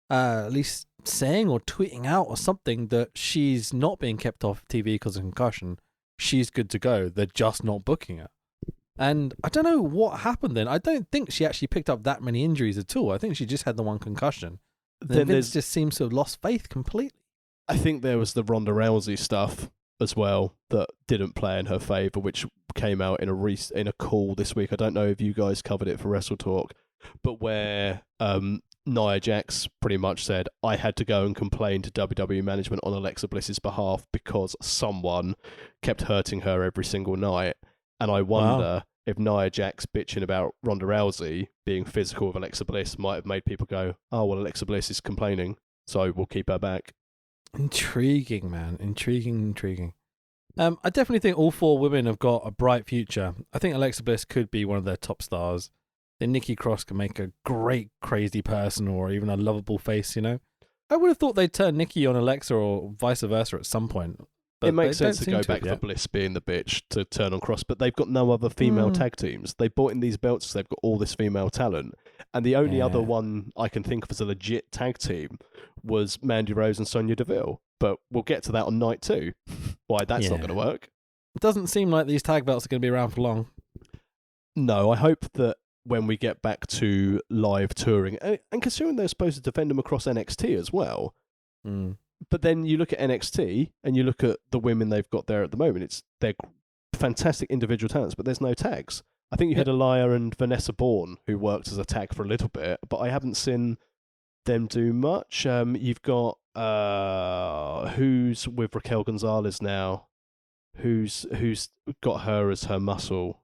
at least saying or tweeting out or something that she's not being kept off TV because of concussion. She's good to go. They're just not booking her. And I don't know what happened then. I don't think she actually picked up that many injuries at all. I think she just had the one concussion. Then Vince just seems to have lost faith completely. I think there was the Ronda Rousey stuff as well that didn't play in her favour, which came out in a call this week. I don't know if you guys covered it for Wrestle Talk, but where Nia Jax pretty much said, I had to go and complain to WWE management on Alexa Bliss's behalf because someone kept hurting her every single night. And I wonder if Nia Jax bitching about Ronda Rousey being physical with Alexa Bliss might have made people go, oh, well, Alexa Bliss is complaining, so we'll keep her back. Intriguing, man. Intriguing. I definitely think all 4 women have got a bright future. I think Alexa Bliss could be one of their top stars. Then Nikki Cross can make a great crazy person or even a lovable face, you know? I would have thought they'd turn Nikki on Alexa or vice versa at some point. But it makes sense to go back for Bliss being the bitch to turn on Cross, but they've got no other female tag teams. They bought in these belts, so they've got all this female talent. And the only other one I can think of as a legit tag team was Mandy Rose and Sonya Deville. But we'll get to that on night 2. Why that's not going to work. It doesn't seem like these tag belts are going to be around for long. No, I hope that when we get back to live touring, and considering they're supposed to defend them across NXT as well, but then you look at NXT and you look at the women they've got there at the moment, they're fantastic individual talents, but there's no tags. I think you had Aliyah and Vanessa Bourne, who worked as a tag for a little bit, but I haven't seen them do much. You've got who's with Raquel Gonzalez now, who's got her as her muscle.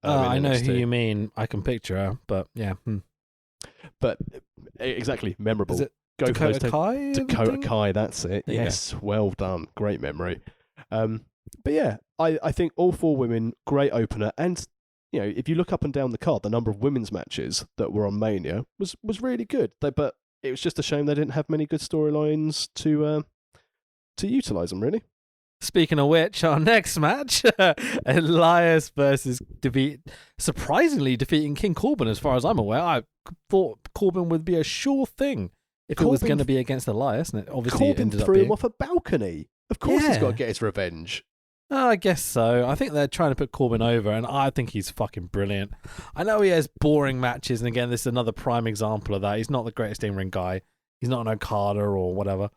I know who you mean. I can picture her, but yeah. But exactly, memorable. Is it Dakota Kai? Dakota Kai, that's it. Yes, well done. Great memory. But yeah, I think all 4 women, great opener. And, you know, if you look up and down the card, the number of women's matches that were on Mania was really good. But it was just a shame they didn't have many good storylines to utilise them, really. Speaking of which, our next match, Elias versus surprisingly defeating King Corbin, as far as I'm aware. I thought Corbin would be a sure thing if it was going to be against Elias, and it obviously ended up threw him off a balcony. Of course he's got to get his revenge. I guess so. I think they're trying to put Corbin over, and I think he's fucking brilliant. I know he has boring matches, and again, this is another prime example of that. He's not the greatest in-ring guy. He's not an Okada or whatever.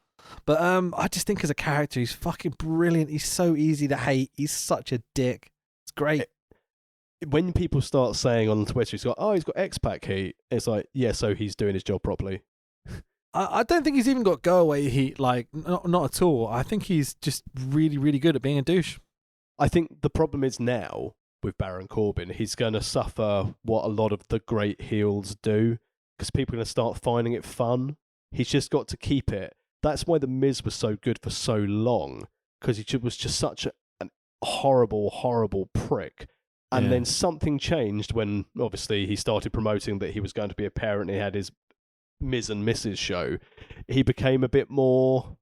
But I just think as a character, he's fucking brilliant. He's so easy to hate. He's such a dick. It's great. When people start saying on Twitter, he's got X-Pac heat, it's like, yeah, so he's doing his job properly. I don't think he's even got go-away heat, like, not at all. I think he's just really, really good at being a douche. I think the problem is now, with Baron Corbin, he's going to suffer what a lot of the great heels do, because people are going to start finding it fun. He's just got to keep it. That's why The Miz was so good for so long, because he was just such a horrible, horrible prick. And then something changed when, obviously, he started promoting that he was going to be a parent. He had his Miz and Mrs. show. He became a bit more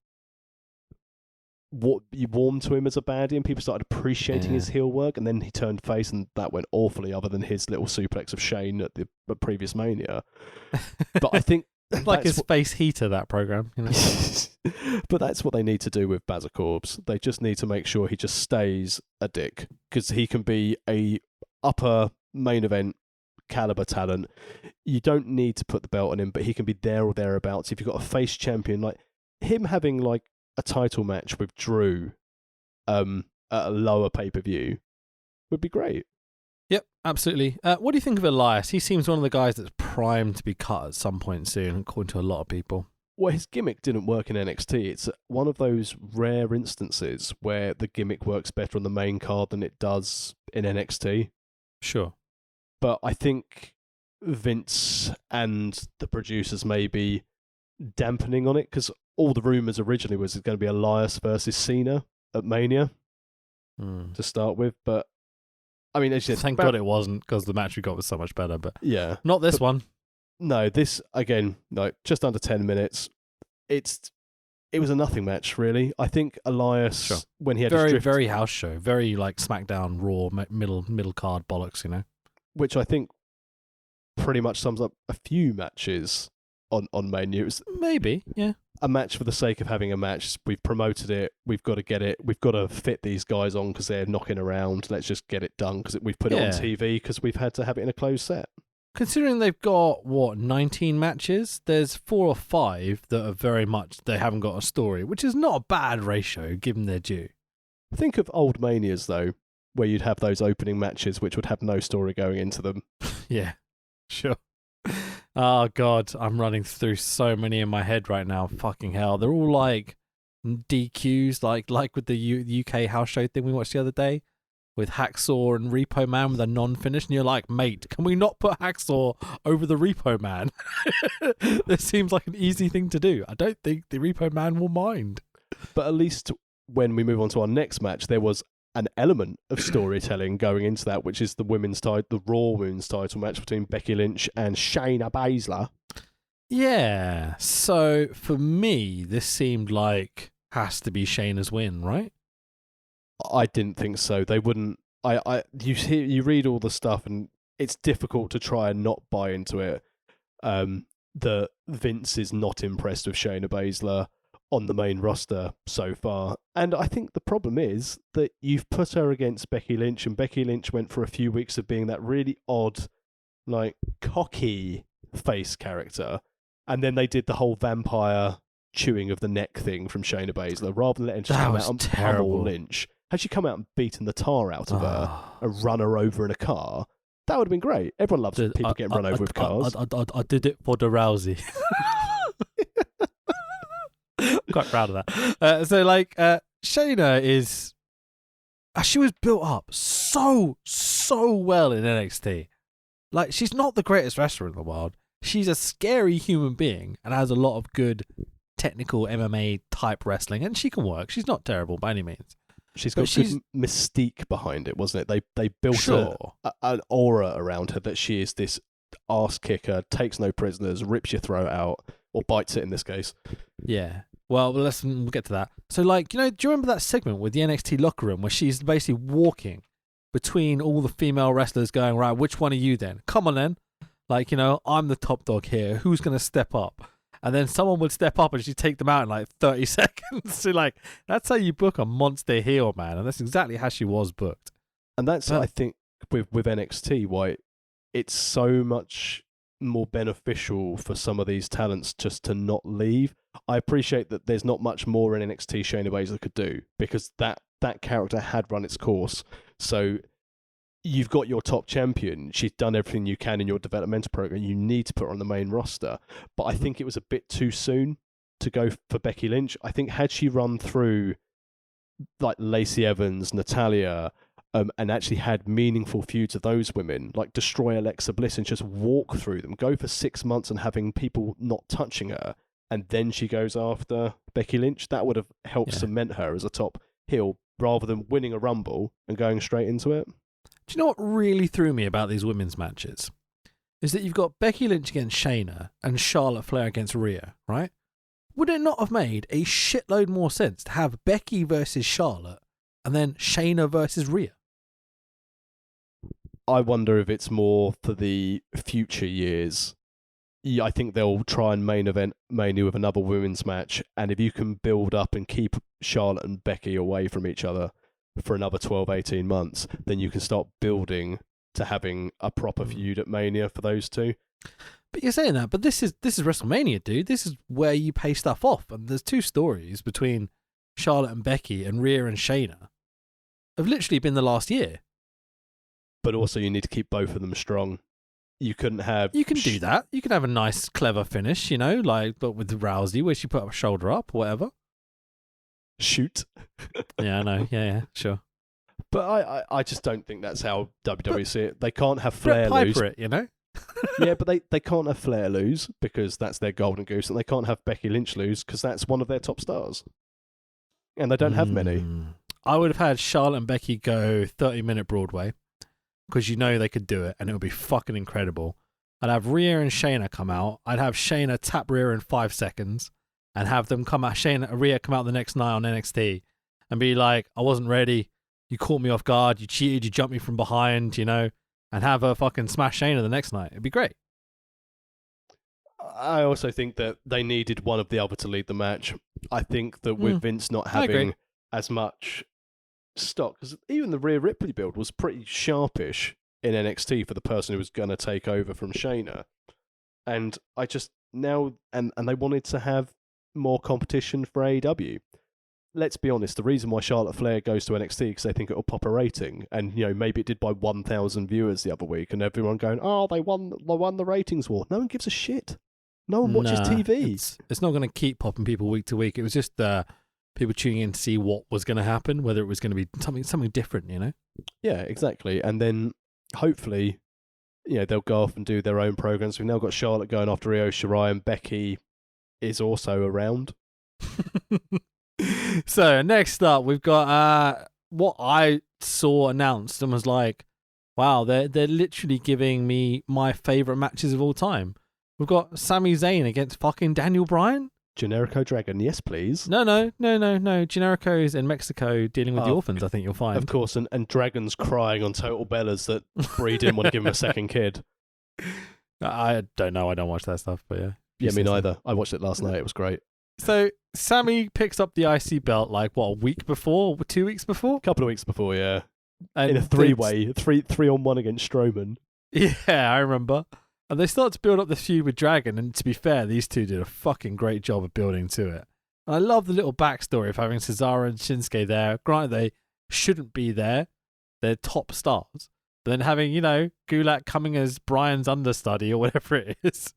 warm to him as a baddie, and people started appreciating his heel work. And then he turned face, and that went awfully, other than his little suplex of Shane at the previous Mania. But I think like his face heater, that program, you know. But that's what they need to do with Bazacorbs. They just need to make sure he just stays a dick, because he can be a upper main event caliber talent. You don't need to put the belt on him, but he can be there or thereabouts. If you've got a face champion, like him having like a title match with Drew at a lower pay-per-view would be great. Yep, absolutely. What do you think of Elias? He seems one of the guys that's primed to be cut at some point soon, according to a lot of people. Well, his gimmick didn't work in NXT. It's one of those rare instances where the gimmick works better on the main card than it does in NXT. Sure. But I think Vince and the producers may be dampening on it, because all the rumours originally was it's going to be Elias versus Cena at Mania to start with. But, I mean, as you said, thank God it wasn't, because the match we got was so much better. But yeah, not this one. No, this, again, no, just under 10 minutes. It was a nothing match, really. I think Elias, when he had his drift, very house show, very like SmackDown, Raw, middle card bollocks, you know? Which I think pretty much sums up a few matches on Mania. It was maybe, yeah. A match for the sake of having a match. We've promoted it. We've got to get it. We've got to fit these guys on because they're knocking around. Let's just get it done because we've put it on TV because we've had to have it in a closed set. Considering they've got, 19 matches, there's 4 or 5 that are very much, they haven't got a story, which is not a bad ratio, given their due. Think of old Manias, though, where you'd have those opening matches which would have no story going into them. Yeah, sure. Oh, God, I'm running through so many in my head right now. Fucking hell. They're all like DQs, like with the UK house show thing we watched the other day, with Hacksaw and Repo Man with a non-finish, and you're like, mate, can we not put Hacksaw over the Repo Man? This seems like an easy thing to do. I don't think the Repo Man will mind. But at least when we move on to our next match, there was an element of storytelling going into that, which is the Raw Women's title match between Becky Lynch and Shayna Baszler. Yeah, so for me, this seemed like has to be Shayna's win, right? I didn't think so. They wouldn't. You read all the stuff, and it's difficult to try and not buy into it. That Vince is not impressed with Shayna Baszler on the main roster so far, and I think the problem is that you've put her against Becky Lynch, and Becky Lynch went for a few weeks of being that really odd, like cocky face character, and then they did the whole vampire chewing of the neck thing from Shayna Baszler rather than letting her come out and pummel Lynch. Had she come out and beaten the tar out of her and run her over in a car, that would have been great. Everyone loves people getting run over with cars. I did it for the Rousey. Quite proud of that. Shayna is... she was built up so well in NXT. Like, she's not the greatest wrestler in the world. She's a scary human being and has a lot of good technical MMA type wrestling, and she can work. She's not terrible by any means. She's got good mystique behind it, wasn't it? They built an aura around her that she is this arse kicker, takes no prisoners, rips your throat out, or bites it in this case. Yeah. Well, we'll get to that. So, do you remember that segment with the NXT locker room where she's basically walking between all the female wrestlers going, right, which one are you then? Come on then. I'm the top dog here. Who's going to step up? And then someone would step up and she'd take them out in 30 seconds. So, that's how you book a monster heel, man. And that's exactly how she was booked. And that's, I think, with NXT, why it's so much more beneficial for some of these talents just to not leave. I appreciate that there's not much more in NXT Shayna Baszler could do, because that character had run its course. So you've got your top champion. She's done everything you can in your developmental program. You need to put her on the main roster. But I think it was a bit too soon to go for Becky Lynch. I think had she run through like Lacey Evans, Natalya, and actually had meaningful feuds of those women, like destroy Alexa Bliss and just walk through them, go for 6 months and having people not touching her, and then she goes after Becky Lynch, that would have helped cement her as a top heel rather than winning a Rumble and going straight into it. Do you know what really threw me about these women's matches? Is that you've got Becky Lynch against Shayna and Charlotte Flair against Rhea, right? Would it not have made a shitload more sense to have Becky versus Charlotte and then Shayna versus Rhea? I wonder if it's more for the future years. Yeah, I think they'll try and main event Mania with another women's match, and if you can build up and keep Charlotte and Becky away from each other for another 12, 18 months, then you can start building to having a proper feud at Mania for those two. But you're saying that, but this is WrestleMania, dude. This is where you pay stuff off, and there's two stories between Charlotte and Becky and Rhea and Shayna have literally been the last year. But also, you need to keep both of them strong. You couldn't have. You can do that. You can have a nice, clever finish, but with Rousey, where she put a shoulder up, or whatever. Shoot. Yeah, I know. Yeah, sure. But I just don't think that's how WWE see it. They can't have Flair Piper lose. it, Yeah, but they can't have Flair lose because that's their golden goose, and they can't have Becky Lynch lose because that's one of their top stars. And they don't have many. I would have had Charlotte and Becky go 30-minute Broadway because they could do it, and it would be fucking incredible. I'd have Rhea and Shayna come out. I'd have Shayna tap Rhea in 5 seconds and have them come out. Rhea come out the next night on NXT and be like, I wasn't ready. You caught me off guard. You cheated. You jumped me from behind, and have her fucking smash Shayna the next night. It'd be great. I also think that they needed one of the other to lead the match. I think that with Vince not having as much stock, because even the Rhea Ripley build was pretty sharpish in NXT for the person who was going to take over from Shayna. And I just now, and they wanted to have more competition for AEW. Let's be honest, the reason why Charlotte Flair goes to NXT because they think it'll pop a rating. And, maybe it did by 1,000 viewers the other week, and everyone going, oh, they won the ratings war. No one gives a shit. No one watches TV. It's not going to keep popping people week to week. It was just people tuning in to see what was going to happen, whether it was going to be something different, Yeah, exactly. And then hopefully, they'll go off and do their own programs. We've now got Charlotte going after Io Shirai, and Becky is also around. So next up, we've got what I saw announced and was like, wow, they're literally giving me my favorite matches of all time. We've got Sami Zayn against fucking Daniel Bryan. Generico Dragon, yes, please. No. Generico is in Mexico dealing with the orphans, I think you'll find. Of course, and Dragon's crying on Total Bellas that Brie didn't want to give him a second kid. I don't know. I don't watch that stuff, but yeah. Yeah, me neither. I watched it last night. It was great. So Sammy picks up the IC belt a week before, 2 weeks before? A couple of weeks before, yeah. And in a three-way, 3-on-1 against Strowman. Yeah, I remember. And they start to build up the feud with Dragon, and to be fair, these two did a fucking great job of building to it. And I love the little backstory of having Cesaro and Shinsuke there. Granted, they shouldn't be there. They're top stars. But then having, Gulak coming as Brian's understudy or whatever it is.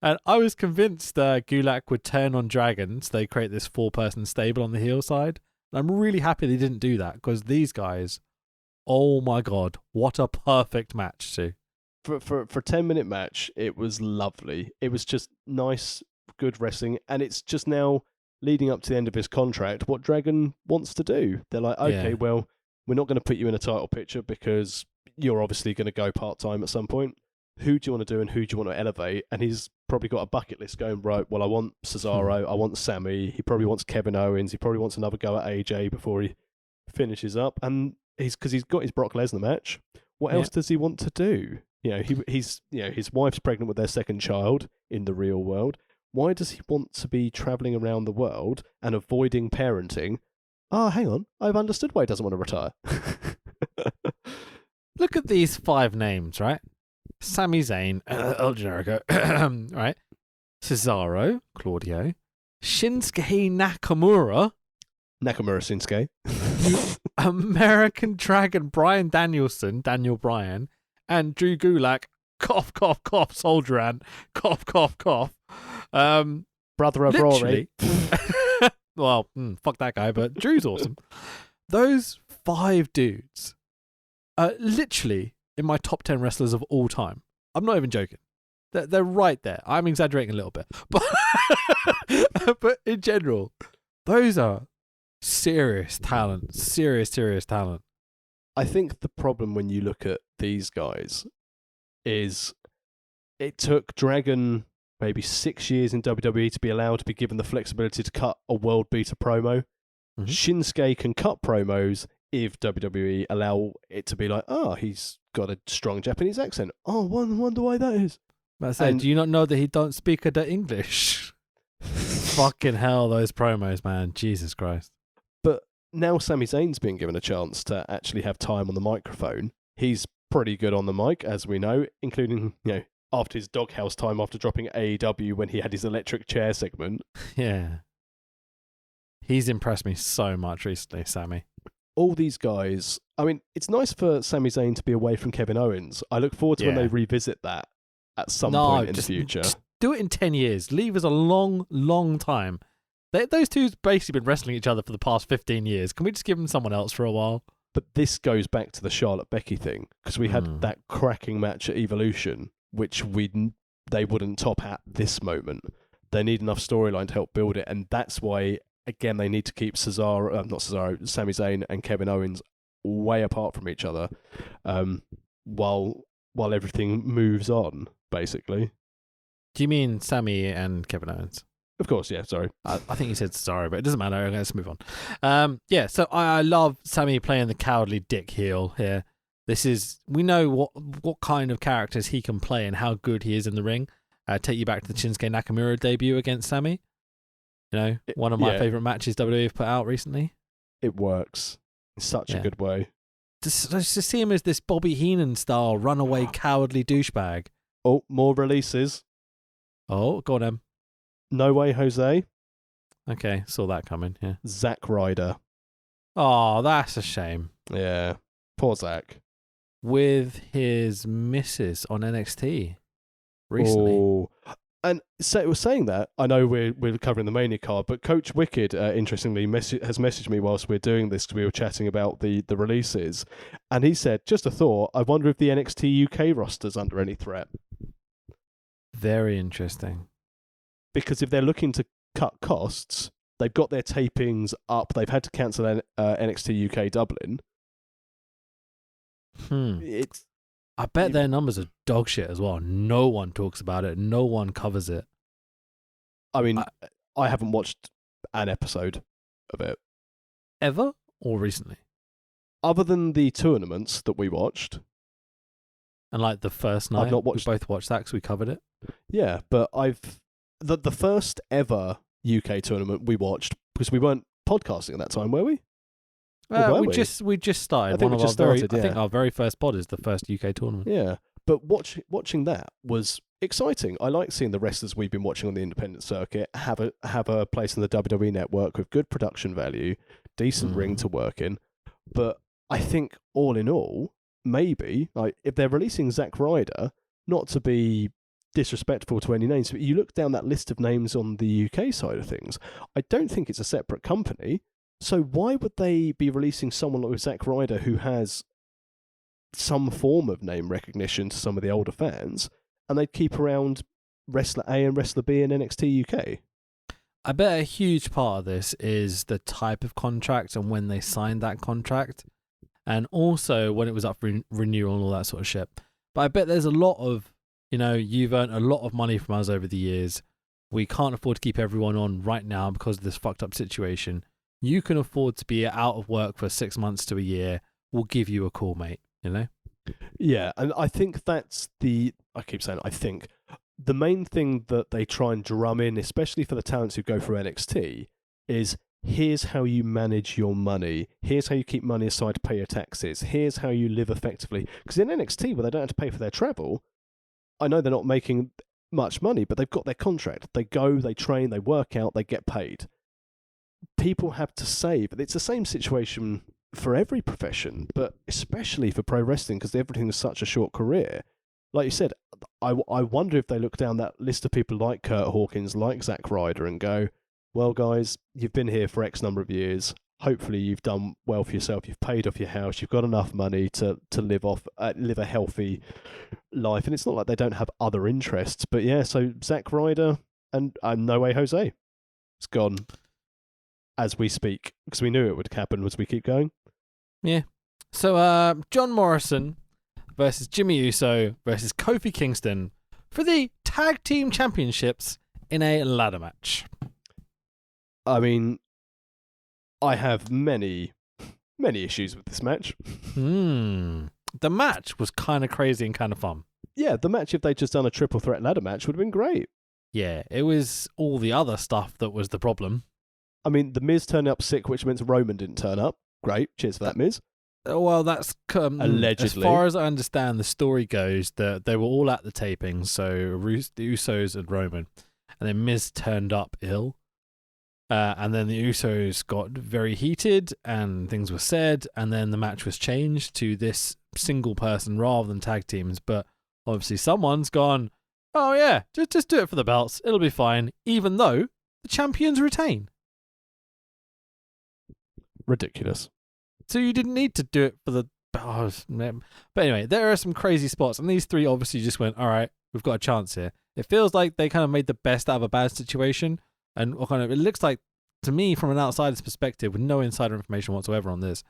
And I was convinced Gulak would turn on Dragon, so they create this 4-person stable on the heel side. And I'm really happy they didn't do that, because these guys, oh my God, what a perfect match too. For a 10-minute match, it was lovely. It was just nice, good wrestling, and it's just now leading up to the end of his contract what Dragon wants to do. They're like, okay, well, we're not going to put you in a title picture because you're obviously going to go part-time at some point. Who do you want to do and who do you want to elevate? And he's probably got a bucket list going, right, well, I want Cesaro, I want Sammy, he probably wants Kevin Owens, he probably wants another go at AJ before he finishes up. And because he's got his Brock Lesnar match, what else does he want to do? He's his wife's pregnant with their second child in the real world. Why does he want to be traveling around the world and avoiding parenting? Oh, hang on. I've understood why he doesn't want to retire. Look at these 5 names, right? Sami Zayn, El Generico, right? Cesaro, Claudio, Shinsuke Nakamura, Shinsuke, American Dragon Bryan Danielson, Daniel Bryan, and Drew Gulak, cough, cough, cough, Soldier Ant, cough, cough, cough. Brother of Rory. Well, fuck that guy, but Drew's awesome. Those 5 dudes are literally in my top 10 wrestlers of all time. I'm not even joking. They're right there. I'm exaggerating a little bit. But in general, those are serious talent. Serious talent. I think the problem when you look at these guys is it took Dragon maybe 6 years in WWE to be allowed to be given the flexibility to cut a world beater promo. Mm-hmm. Shinsuke can cut promos if WWE allow it to be like, he's got a strong Japanese accent. Oh, wonder why that is. I said, do you not know that he don't speak the English? Fucking hell, those promos, man. Jesus Christ. But now Sami Zayn's being given a chance to actually have time on the microphone. He's pretty good on the mic, as we know, including, after his doghouse time after dropping AEW when he had his electric chair segment. Yeah. He's impressed me so much recently, Sammy. All these guys, I mean, it's nice for Sami Zayn to be away from Kevin Owens. I look forward to when they revisit that at some point in the future. Just do it in 10 years. Leave us a long, long time. Those two's basically been wrestling each other for the past 15 years. Can we just give them someone else for a while? But this goes back to the Charlotte Becky thing, because we had that cracking match at Evolution, which they wouldn't top at this moment. They need enough storyline to help build it, and that's why, again, they need to keep Sami Zayn and Kevin Owens way apart from each other, while everything moves on, basically. Do you mean Sammy and Kevin Owens? Of course, yeah, sorry. I think you said sorry, but it doesn't matter. Okay, let's move on. So I love Sammy playing the cowardly dick heel here. We know what kind of characters he can play and how good he is in the ring. Take you back to the Shinsuke Nakamura debut against Sammy. One of my favourite matches WWE have put out recently. It works in such a good way. Just to see him as this Bobby Heenan style runaway cowardly douchebag. Oh, more releases. Oh, go on, Em. No Way Jose. Okay, saw that coming, yeah. Zack Ryder. Oh, that's a shame. Yeah, poor Zack. With his missus on NXT recently. Oh. And so it was saying that, I know we're covering the Mania card, but Coach Wicked, interestingly, has messaged me whilst we're doing this, because we were chatting about the releases, and he said, just a thought, I wonder if the NXT UK roster's under any threat. Very interesting. Because if they're looking to cut costs, they've got their tapings up. They've had to cancel NXT UK Dublin. I bet their numbers are dog shit as well. No one talks about it. No one covers it. I mean, I haven't watched an episode of it. Ever or recently? Other than the tournaments that we watched. And like the first night, I've not watched... we both watched that because we covered it. Yeah, but the first ever UK tournament we watched, because we weren't podcasting at that time, were we? We just started. I think our very first pod is the first UK tournament. Yeah, but watching that was exciting. I like seeing the wrestlers we've been watching on the independent circuit have a place in the WWE network with good production value, decent ring to work in. But I think all in all, maybe if they're releasing Zack Ryder, not to be disrespectful to any names, but you look down that list of names on the UK side of things, I don't think it's a separate company. So why would they be releasing someone like Zack Ryder who has some form of name recognition to some of the older fans, and they'd keep around Wrestler A and Wrestler B in NXT UK? I bet a huge part of this is the type of contract and when they signed that contract, and also when it was up for renewal and all that sort of shit. But I bet there's a lot of, you've earned a lot of money from us over the years. We can't afford to keep everyone on right now because of this fucked up situation. You can afford to be out of work for 6 months to a year. We'll give you a call, mate. Yeah, and I think that's I think the main thing that they try and drum in, especially for the talents who go through NXT, is here's how you manage your money. Here's how you keep money aside to pay your taxes. Here's how you live effectively. Because in NXT, where they don't have to pay for their travel, I know they're not making much money, but they've got their contract. They go, they train, they work out, they get paid. People have to save. It's the same situation for every profession, but especially for pro wrestling, because everything is such a short career. Like you said, I wonder if they look down that list of people like Kurt Hawkins, like Zack Ryder, and go, well, guys, you've been here for X number of years. Hopefully you've done well for yourself. You've paid off your house. You've got enough money to live a healthy life. And it's not like they don't have other interests. But yeah, so Zack Ryder and No Way Jose. It's gone as we speak, because we knew it would happen as we keep going. Yeah. So John Morrison versus Jimmy Uso versus Kofi Kingston for the Tag Team Championships in a ladder match. I mean, I have many issues with this match. The match was kind of crazy and kind of fun. Yeah, the match, if they'd just done a triple threat ladder match, would have been great. Yeah, it was all the other stuff that was the problem. I mean, The Miz turned up sick, which means Roman didn't turn up. Great. Cheers for that, Miz. Well, that's Allegedly. As far as I understand, the story goes that they were all at the taping, so the Usos and Roman, and then Miz turned up ill, and then the Usos got very heated, and things were said, and then the match was changed to this single person rather than tag teams. But obviously, someone's gone, "Oh yeah, just do it for the belts; it'll be fine," even though the champions retain. Ridiculous. So you didn't need to do it for the... Oh, man. But anyway, there are some crazy spots, and these three obviously just went, all right, we've got a chance here. It feels like they kind of made the best out of a bad situation, and it looks like, to me, from an outsider's perspective, with no insider information whatsoever on this,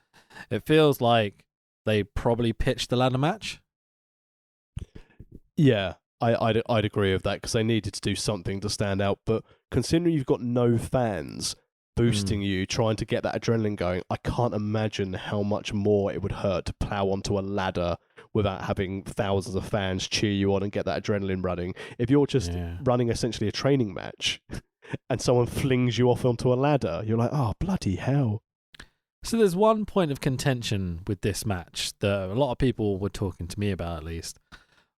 it feels like they probably pitched the ladder match. Yeah, I'd agree with that, because they needed to do something to stand out, but considering you've got no fans boosting you, trying to get that adrenaline going, I can't imagine how much more it would hurt to plow onto a ladder without having thousands of fans cheer you on and get that adrenaline running. If you're just running essentially a training match and someone flings you off onto a ladder, you're like, oh, bloody hell. So there's one point of contention with this match that a lot of people were talking to me about, at least,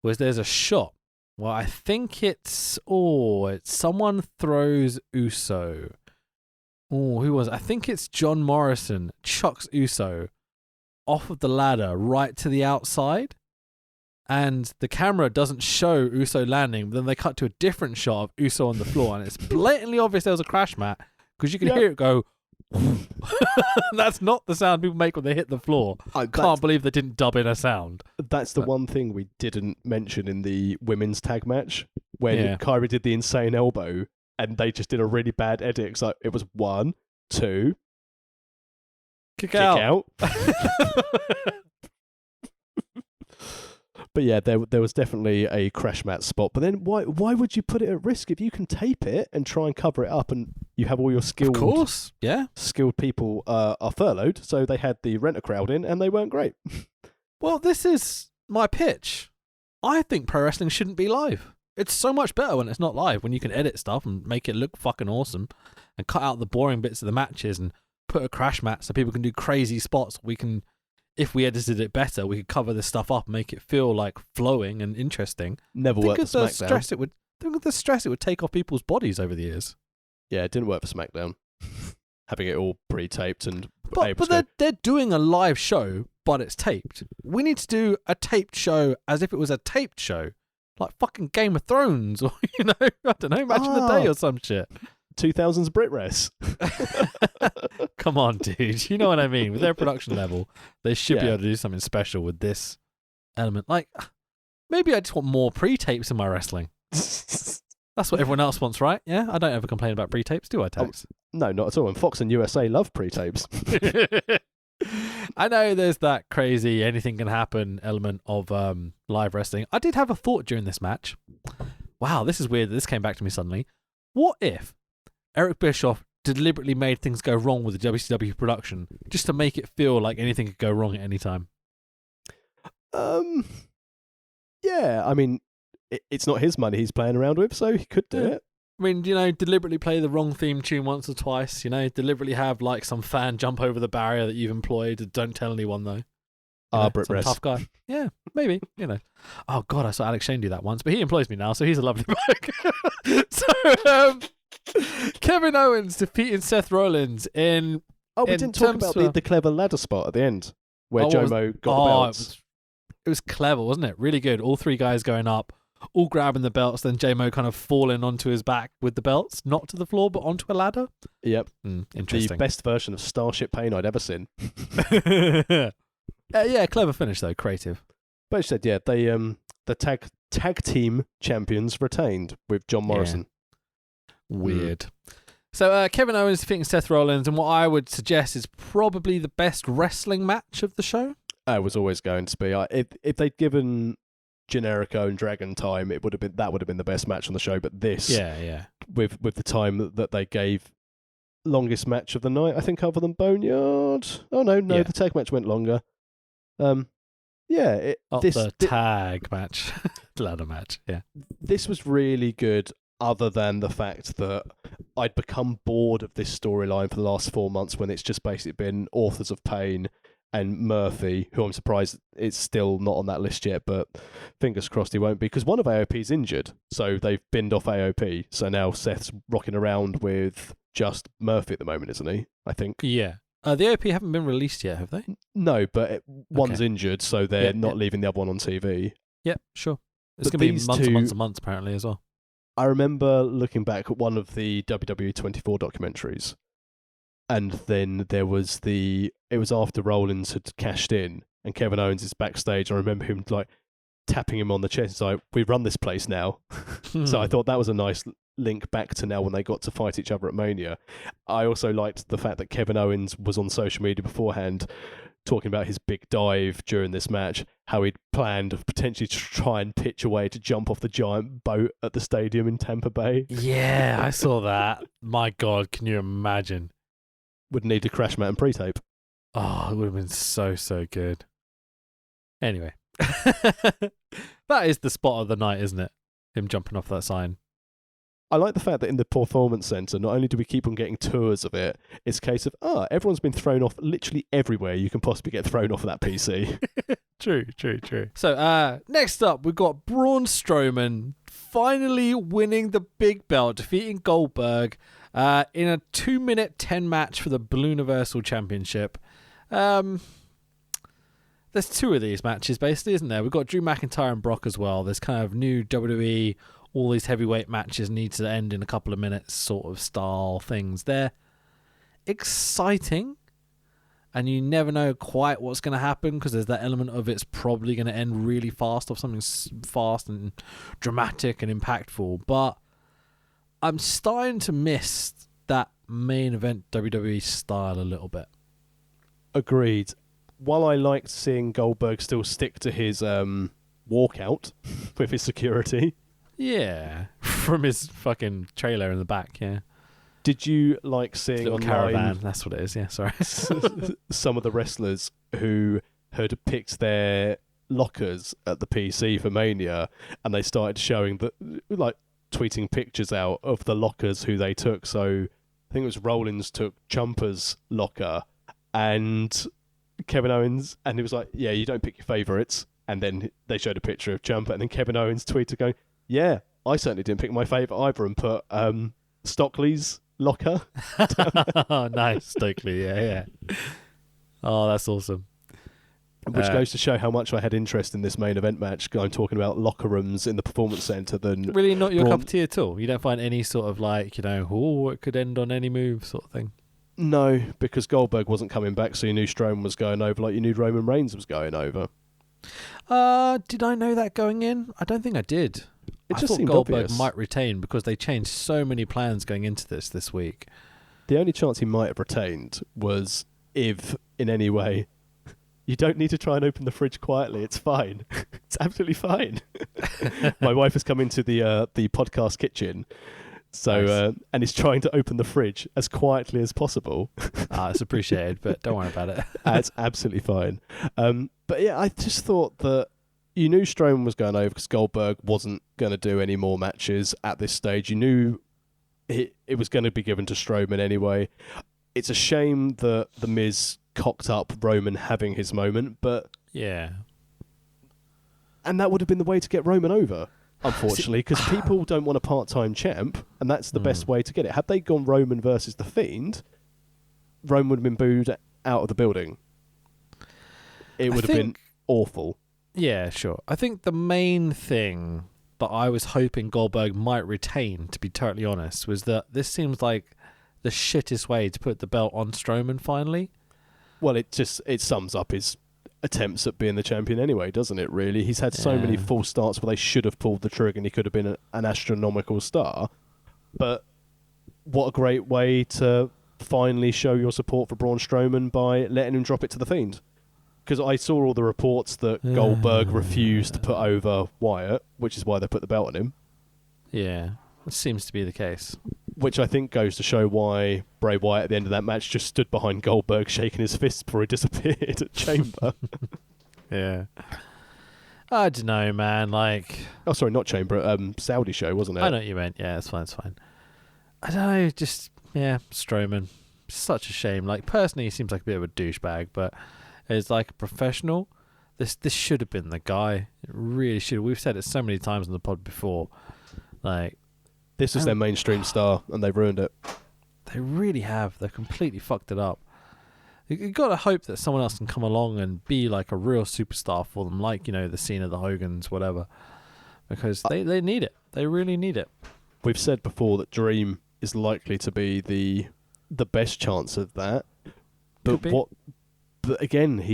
was there's a shot. Well, I think it's someone throws Uso. Oh, who was it? I think it's John Morrison chucks Uso off of the ladder right to the outside, and the camera doesn't show Uso landing, but then they cut to a different shot of Uso on the floor, and it's blatantly obvious there was a crash mat, because you can hear it go. That's not the sound people make when they hit the floor. I can't believe they didn't dub in a sound. That's the one thing we didn't mention in the women's tag match, when Kyrie did the insane elbow, and they just did a really bad edit. It's like, it was 1, 2, kick out. But yeah, there was definitely a crash mat spot. But then why would you put it at risk if you can tape it and try and cover it up, and you have all your skilled, of course, skilled people are furloughed, so they had the rent a crowd in and they weren't great. Well, this is my pitch. I think pro wrestling shouldn't be live. It's so much better when it's not live, when you can edit stuff and make it look fucking awesome and cut out the boring bits of the matches and put a crash mat so people can do crazy spots. We can, if we edited it better, we could cover this stuff up and make it feel like flowing and interesting. Never worked for SmackDown. Think of the stress it would take off people's bodies over the years. Yeah, it didn't work for SmackDown. Having it all pre-taped and but they're doing a live show, but it's taped. We need to do a taped show as if it was a taped show. Like fucking Game of Thrones, or, I don't know, Match of the Day or some shit. 2000s BritRes. Come on, dude. You know what I mean? With their production level, they should be able to do something special with this element. Like, maybe I just want more pre-tapes in my wrestling. That's what everyone else wants, right? Yeah? I don't ever complain about pre-tapes, do I, Tax? No, not at all. And Fox and USA love pre-tapes. I know there's that crazy anything can happen element of live wrestling. I did have a thought during this match. Wow, this is weird. This came back to me suddenly. What if Eric Bischoff deliberately made things go wrong with the WCW production just to make it feel like anything could go wrong at any time? Yeah, I mean, it's not his money he's playing around with, so he could do it. I mean, deliberately play the wrong theme tune once or twice, deliberately have like some fan jump over the barrier that you've employed. Don't tell anyone though. Britt tough guy. Yeah, maybe, Oh God, I saw Alex Shane do that once, but he employs me now, so he's a lovely bloke. So, Kevin Owens defeating Seth Rollins in... Oh, we didn't talk about the clever ladder spot at the end, where Jomo got the belts. It was clever, wasn't it? Really good. All three guys going up, all grabbing the belts, then J-Mo kind of falling onto his back with the belts, not to the floor, but onto a ladder. Yep. Interesting. The best version of Starship Pain I'd ever seen. Yeah, clever finish, though. Creative. But you said, they the tag team champions retained with John Morrison. Weird. So Kevin Owens defeating Seth Rollins, and what I would suggest is probably the best wrestling match of the show. It was always going to be. If they'd given Generico and Dragon time, that would have been the best match on the show. But this, with the time that they gave, longest match of the night, I think, other than Boneyard. Oh no, the tag match went longer. The tag match, the ladder match. Yeah, this was really good. Other than the fact that I'd become bored of this storyline for the last 4 months, when it's just basically been Authors of Pain and Murphy, who I'm surprised it's still not on that list yet, but fingers crossed he won't be, because one of AOP's injured, so they've binned off AOP. So now Seth's rocking around with just Murphy at the moment, isn't he? I think. Yeah. The AOP haven't been released yet, have they? No, but one's injured, so they're not leaving the other one on TV. Yeah, sure. It's But going to be these months and two- months and months, apparently, as well. I remember looking back at one of the WWE 24 documentaries, and then it was after Rollins had cashed in, and Kevin Owens is backstage. I remember him like tapping him on the chest. It's like, we run this place now. So I thought that was a nice link back to now when they got to fight each other at Mania. I also liked the fact that Kevin Owens was on social media beforehand talking about his big dive during this match, how he'd planned potentially to try and pitch away to jump off the giant boat at the stadium in Tampa Bay. Yeah, I saw that. My God, can you imagine? Would need a crash mat and pre-tape. Oh, it would have been so, so good. Anyway. That is the spot of the night, isn't it? Him jumping off that sign. I like the fact that in the Performance Centre, not only do we keep on getting tours of it, it's a case of, everyone's been thrown off literally everywhere you can possibly get thrown off of that PC. True. So, next up, we've got Braun Strowman finally winning the big belt, defeating Goldberg in a 2-minute 10 match for the Blue Universal Championship. There's two of these matches, basically, isn't there? We've got Drew McIntyre and Brock as well. There's kind of new WWE, all these heavyweight matches need to end in a couple of minutes sort of style things. They're exciting, and you never know quite what's going to happen because there's that element of it's probably going to end really fast or something fast and dramatic and impactful. But I'm starting to miss that main event WWE style a little bit. Agreed. While I liked seeing Goldberg still stick to his walkout with his security. Yeah, from his fucking trailer in the back, yeah. Did you like seeing Little online caravan, that's what it is, yeah, sorry. some of the wrestlers who had picked their lockers at the PC for Mania, and they started showing tweeting pictures out of the lockers who they took. So I think it was Rollins took Ciampa's locker, and Kevin Owens, and he was like, yeah, you don't pick your favourites. And then they showed a picture of Ciampa, and then Kevin Owens tweeted going, yeah, I certainly didn't pick my favourite either, and put Stockley's locker. Oh, nice, Stokely, yeah. Oh, that's awesome. Which goes to show how much I had interest in this main event match. I'm talking about locker rooms in the Performance Centre than really not your cup of tea at all. You don't find any sort of it could end on any move sort of thing. No, because Goldberg wasn't coming back, so you knew Strowman was going over like you knew Roman Reigns was going over. Did I know that going in? I don't think I did. It just thought seemed Goldberg obvious. might retain because they changed so many plans going into this week. The only chance he might have retained was if, in any way, you don't need to try and open the fridge quietly. It's fine. It's absolutely fine. My wife has come into the podcast kitchen, so Nice. And is trying to open the fridge as quietly as possible. It's appreciated, but don't worry about it. It's absolutely fine. But yeah, I just thought that you knew Strowman was going over because Goldberg wasn't going to do any more matches at this stage. You knew it was going to be given to Strowman anyway. It's a shame that The Miz cocked up Roman having his moment, but Yeah. and that would have been the way to get Roman over, unfortunately, because people don't want a part-time champ, and that's the best way to get it. Had they gone Roman versus The Fiend, Roman would have been booed out of the building. It would have been awful. Yeah, sure. I think the main thing that I was hoping Goldberg might retain, to be totally honest, was that this seems like the shittest way to put the belt on Strowman finally. Well, it sums up his attempts at being the champion anyway, doesn't it, really? He's had so many false starts where they should have pulled the trigger and he could have been an astronomical star. But what a great way to finally show your support for Braun Strowman by letting him drop it to The Fiend. Because I saw all the reports that Goldberg refused to put over Wyatt, which is why they put the belt on him. Yeah, it seems to be the case. Which I think goes to show why Bray Wyatt at the end of that match just stood behind Goldberg shaking his fists before he disappeared at Chamber. Yeah. I don't know, man. Oh, sorry, not Chamber. Saudi show, wasn't it? I know what you meant. Yeah, it's fine. I don't know. Just, Strowman. Such a shame. Personally, he seems like a bit of a douchebag, but is like a professional. This should have been the guy. It really should. We've said it so many times on the pod before. Like, this was their mainstream star, and they've ruined it. They really have. They completely fucked it up. You got to hope that someone else can come along and be like a real superstar for them, like, you know, the Cena, the Hogans, whatever, because they need it. They really need it. We've said before that Dream is likely to be the best chance of that. But again,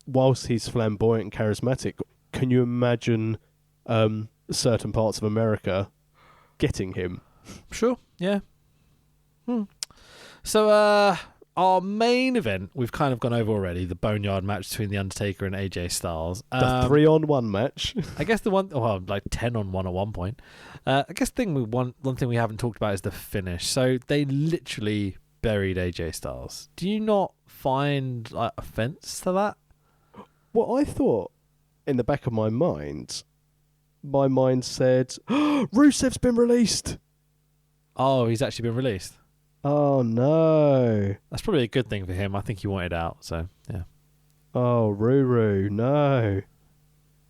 whilst he's flamboyant and charismatic, can you imagine certain parts of America getting him? Sure, yeah. So our main event, we've kind of gone over already, the Boneyard match between The Undertaker and AJ Styles. The 3-on-1 match. I guess like 10-on-1 at one point. I guess one thing we haven't talked about is the finish. So they literally buried AJ Styles. Do you not find offense to that? Well, I thought in the back of my mind said, Rusev's been released. Oh, he's actually been released. Oh, no. That's probably a good thing for him. I think he wanted out, so, yeah. Oh, Ruru, no.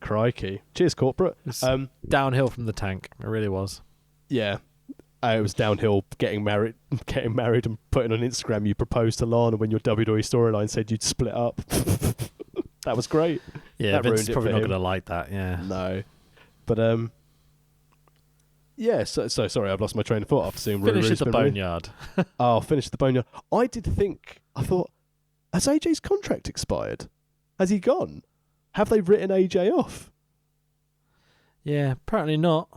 Crikey. Cheers, corporate. Downhill from the tank. It really was. Yeah. It was downhill getting married and putting on Instagram you proposed to Lana when your WWE storyline said you'd split up. That was great. Yeah, that Vince is probably not going to like that, yeah. No. But, yeah, so sorry, I've lost my train of thought after seeing Finish at the Boneyard. Finish at the Boneyard. I thought, has AJ's contract expired? Has he gone? Have they written AJ off? Yeah, apparently not.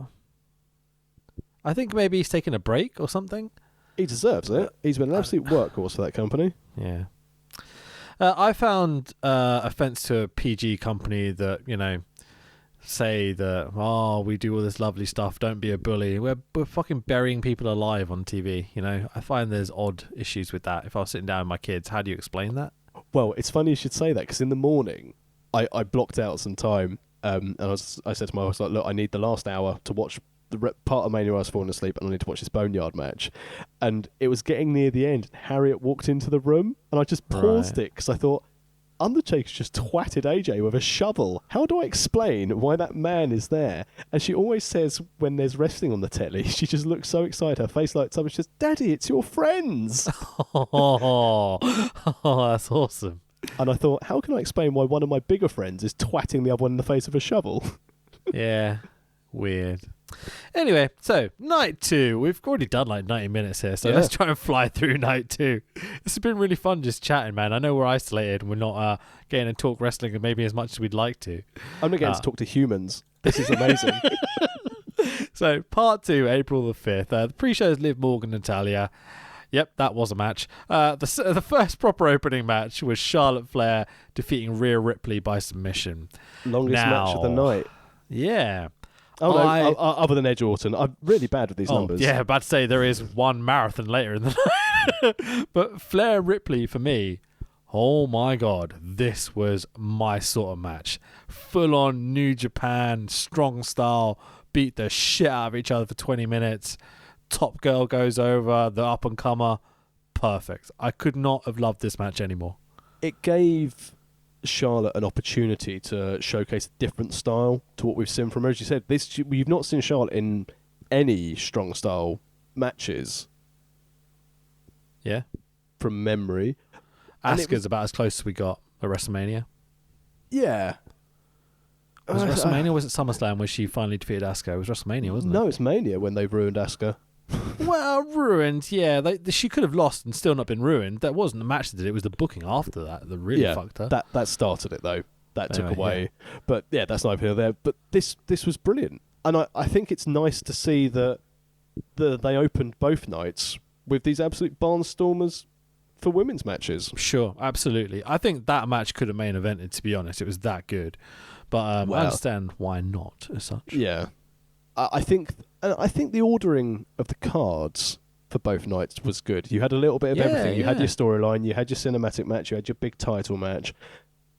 I think maybe he's taking a break or something. He deserves it. He's been an absolute workhorse for that company. Yeah. I found offense to a PG company that, you know, say that, we do all this lovely stuff, don't be a bully. We're fucking burying people alive on TV, you know. I find there's odd issues with that. If I was sitting down with my kids, how do you explain that? Well, it's funny you should say that, because in the morning I blocked out some time and I said to my wife, like, look, I need the last hour to watch the part of Mania where I was falling asleep, and I need to watch this Boneyard match. And it was getting near the end. Harriet walked into the room and I just paused it because I thought, Undertaker's just twatted AJ with a shovel. How do I explain why that man is there? And she always says when there's wrestling on the telly, she just looks so excited. Her face lights up and she says, Daddy, it's your friends. Oh, that's awesome. And I thought, how can I explain why one of my bigger friends is twatting the other one in the face with a shovel? Yeah, weird. Anyway, so night 2. We've already done like 90 minutes here, so let's try and fly through night 2. This has been really fun just chatting, man. I know we're isolated and we're not getting to talk wrestling maybe as much as we'd like to. I'm not getting to talk to humans. This is amazing. So part 2, April the 5th. The pre-show is Liv Morgan and Natalya. Yep, that was a match. The first proper opening match was Charlotte Flair defeating Rhea Ripley by submission. Longest match of the night. Yeah. Oh, no, other than Edge Orton. I'm really bad with these numbers. Yeah, about to say there is one marathon later in the night. But Flair Ripley, for me, oh my God, this was my sort of match. Full on New Japan, strong style, beat the shit out of each other for 20 minutes. Top girl goes over, the up and comer. Perfect. I could not have loved this match anymore. It gave Charlotte an opportunity to showcase a different style to what we've seen from her. As you said, we've not seen Charlotte in any strong style matches. Yeah. From memory. Asuka's about as close as we got at WrestleMania. Yeah. Was it WrestleMania or was it SummerSlam where she finally defeated Asuka? It was WrestleMania, wasn't it? No, it's Mania when they've ruined Asuka. Well, ruined, yeah. She could have lost and still not been ruined. That wasn't the match that did it. It was the booking after that really fucked her. That started it, though. That took away. Yeah. But, yeah, that's not here there. But this was brilliant. And I think it's nice to see that they opened both nights with these absolute barnstormers for women's matches. Sure, absolutely. I think that match could have main evented, to be honest. It was that good. But I understand why not, as such. Yeah. I think the ordering of the cards for both nights was good. You had a little bit of everything. You had your storyline, you had your cinematic match, you had your big title match,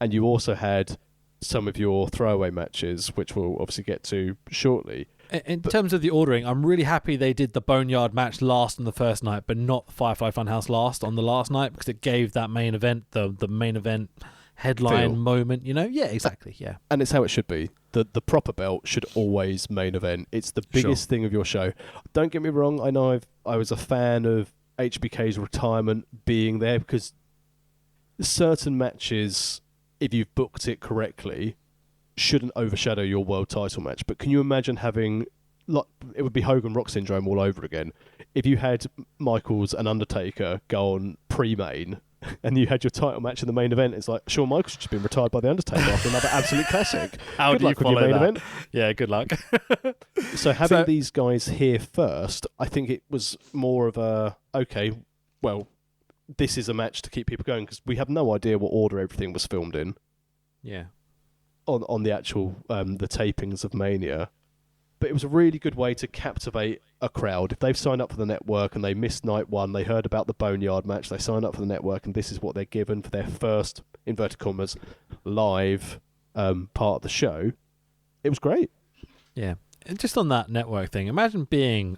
and you also had some of your throwaway matches, which we'll obviously get to shortly. In terms of the ordering, I'm really happy they did the Boneyard match last on the first night, but not the Firefly Funhouse last on the last night, because it gave that main event the main event headline feel. moment, you know? Yeah, exactly. Yeah. And it's how it should be. The proper belt should always main event. It's the biggest thing of your show. Don't get me wrong. I know I was a fan of HBK's retirement being there because certain matches, if you've booked it correctly, shouldn't overshadow your world title match. But can you imagine having, like, it would be Hogan Rock Syndrome all over again. If you had Michaels and Undertaker go on pre-main and you had your title match in the main event, it's like, Shawn Michaels has just been retired by The Undertaker after another absolute classic. How good do you luck with your follow main that? event. Yeah, good luck. So having these guys here first, I think it was more of a, okay, well, this is a match to keep people going because we have no idea what order everything was filmed in. Yeah. On the actual the tapings of Mania. But it was a really good way to captivate a crowd. If they've signed up for the network and they missed night one, they heard about the Boneyard match, they signed up for the network, and this is what they're given for their first, inverted commas, live part of the show. It was great. Yeah. And just on that network thing, imagine being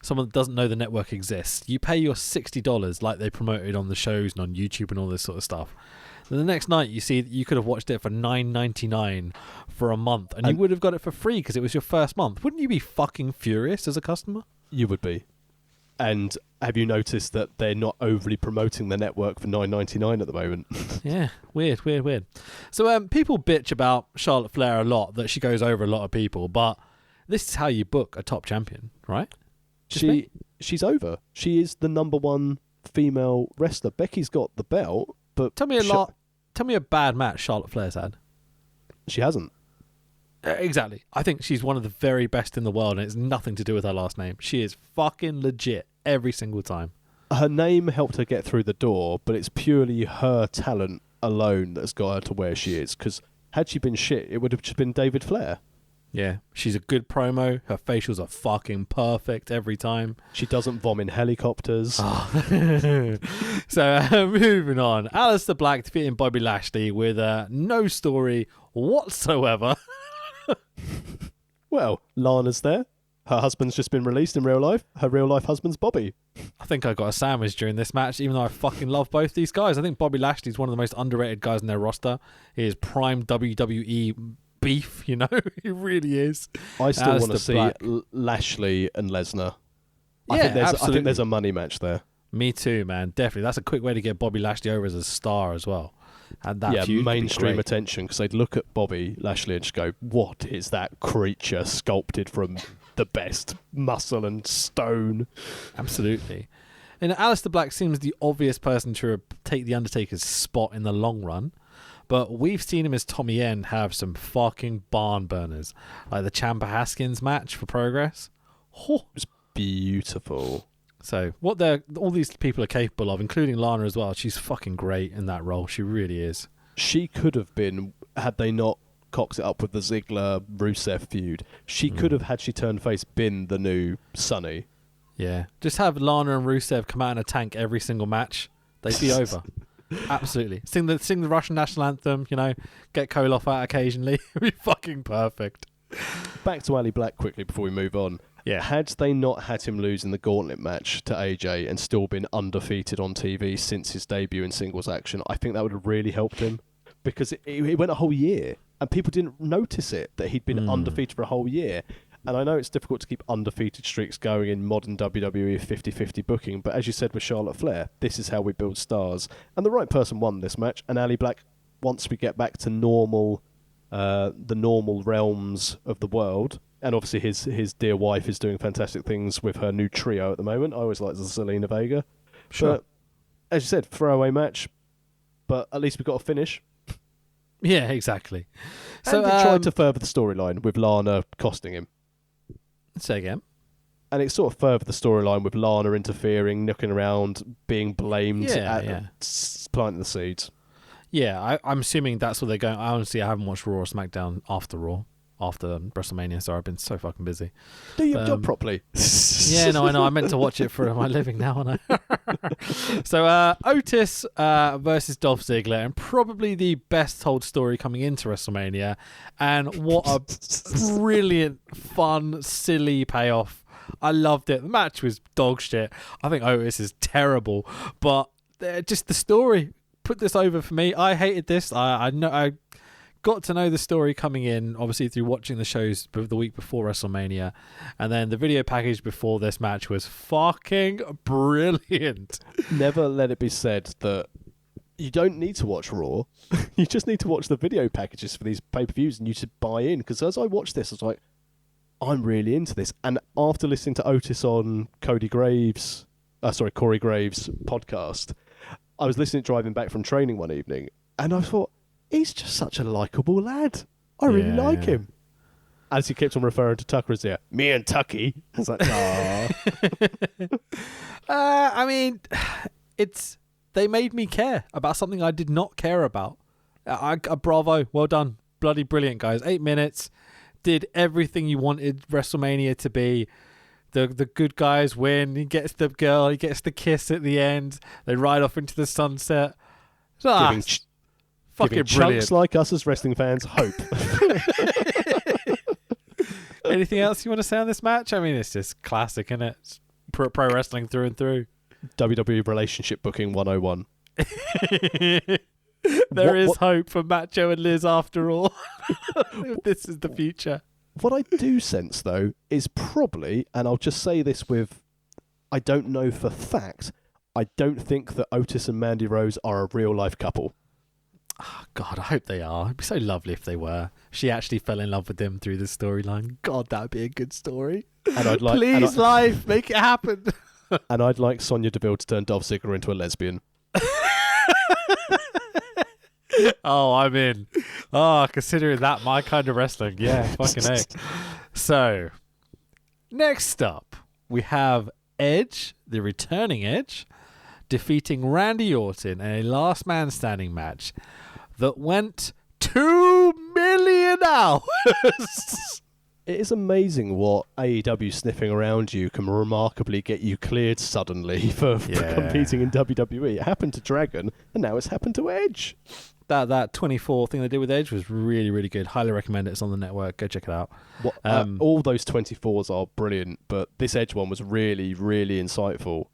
someone that doesn't know the network exists. You pay your $60 like they promoted on the shows and on YouTube and all this sort of stuff. Then the next night you see that you could have watched it for $9.99 for a month and you would have got it for free because it was your first month. Wouldn't you be fucking furious as a customer? You would be. And have you noticed that they're not overly promoting the network for $9.99 at the moment? Yeah, weird. So people bitch about Charlotte Flair a lot, that she goes over a lot of people, but this is how you book a top champion, right? She's over. She is the number one female wrestler. Becky's got the belt, but Tell me a bad match Charlotte Flair's had. She hasn't. Exactly. I think she's one of the very best in the world, and it's nothing to do with her last name. She is fucking legit every single time. Her name helped her get through the door, but it's purely her talent alone that's got her to where she is. Because had she been shit, it would have just been David Flair. Yeah, she's a good promo. Her facials are fucking perfect every time. She doesn't vom in helicopters. So moving on. Aleister Black defeating Bobby Lashley with no story whatsoever. Well, Lana's there. Her husband's just been released in real life. Her real life husband's Bobby. I think I got a sandwich during this match, even though I fucking love both these guys. I think Bobby Lashley's one of the most underrated guys in their roster. He is prime WWE beef, you know. He really is. I still want to Aleister see Black. Lashley and Lesnar. Yeah, I think absolutely. there's a money match there. Me too, man. Definitely. That's a quick way to get Bobby Lashley over as a star as well. And that feud would be mainstream great. attention, because they'd look at Bobby Lashley and just go, what is that creature sculpted from the best muscle and stone? Absolutely. And Aleister Black seems the obvious person to take the Undertaker's spot in the long run. But we've seen him as Tommy End have some fucking barn burners. Like the Ciampa Haskins match for Progress. Oh. It was beautiful. So what all these people are capable of, including Lana as well, she's fucking great in that role. She really is. She could have been, had they not cocked it up with the Ziggler-Rusev feud, she could have, had she turned face, been the new Sunny. Yeah. Just have Lana and Rusev come out in a tank every single match. They'd be over. Absolutely. Sing the Russian national anthem, you know, get Koloff out occasionally. It'd be fucking perfect. Back to Ali Black quickly before we move on. Yeah. Had they not had him lose in the gauntlet match to AJ and still been undefeated on TV since his debut in singles action, I think that would have really helped him, because it went a whole year and people didn't notice it, that he'd been undefeated for a whole year. And I know it's difficult to keep undefeated streaks going in modern WWE 50-50 booking, but as you said with Charlotte Flair, this is how we build stars. And the right person won this match, and Ali Black, once we get back to normal, the normal realms of the world, and obviously his dear wife is doing fantastic things with her new trio at the moment. I always liked Zelina Vega. Sure. But, as you said, throwaway match, but at least we got a finish. Yeah, exactly. So it tried to further the storyline with Lana costing him. Say again. And it sort of furthered the storyline with Lana interfering, knocking around, being blamed, planting the seeds. Yeah, I'm assuming that's what they're going. I honestly haven't watched Raw or SmackDown after WrestleMania, so I've been so fucking busy. Do your job properly. Yeah, no, I know. I meant to watch it for my living now, and So Otis versus Dolph Ziggler, and probably the best told story coming into WrestleMania, and what a brilliant, fun, silly payoff. I loved it. The match was dog shit. I think Otis is terrible, but just the story put this over for me. I hated this. I know I got to know the story coming in, obviously through watching the shows the week before WrestleMania, and then the video package before this match was fucking brilliant. Never let it be said that you don't need to watch Raw. You just need to watch the video packages for these pay-per-views, and you should buy in. Because as I watched this, I was like, I'm really into this. And after listening to Otis on Corey Graves' podcast, I was listening driving back from training one evening, and I thought, he's just such a likeable lad. I really like him. As he kept on referring to Tucker as me and Tucky. I was like, aww. I mean, they made me care about something I did not care about. Bravo, well done, bloody brilliant, guys. 8 minutes, did everything you wanted WrestleMania to be. The good guys win. He gets the girl. He gets the kiss at the end. They ride off into the sunset. Giving fucking chunks brilliant. like us as wrestling fans hope. Anything else you want to say on this match? I mean, it's just classic, isn't it? It's pro wrestling through and through. WWE Relationship Booking 101. There is hope for Macho and Liz after all. This is the future. What I do sense, though, is probably, and I'll just say this with, I don't know for fact, I don't think that Otis and Mandy Rose are a real-life couple. Oh, God, I hope they are. It'd be so lovely if they were. She actually fell in love with him through the storyline. God, that would be a good story. And I'd like, please, life, make it happen. And I'd like Sonya Deville to turn Dolph Ziggler into a lesbian. Oh, I'm in. Oh, considering that my kind of wrestling. Yeah, fucking A. So, next up, we have Edge, the returning Edge, defeating Randy Orton in a last man standing match that went 2 million hours. It is amazing what AEW sniffing around you can remarkably get you cleared suddenly for competing in WWE. It happened to Dragon, and now it's happened to Edge. That 24 thing they did with Edge was really, really good. Highly recommend it. It's on the network. Go check it out. All those 24s are brilliant, but this Edge one was really, really insightful.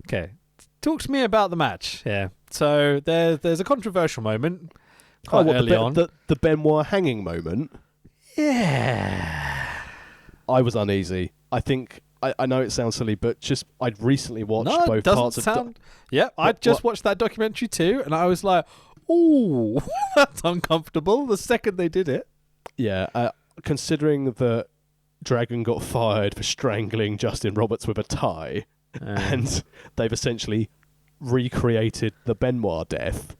Okay. Talk to me about the match. Yeah. So there's a controversial moment quite early on. The Benoit hanging moment? Yeah. I was uneasy. I think... I know it sounds silly, but just I'd recently watched both parts of... Yeah, I just watched that documentary too, and I was like... Ooh, that's uncomfortable the second they did it. Yeah, considering that Dragon got fired for strangling Justin Roberts with a tie, and they've essentially recreated the Benoit death.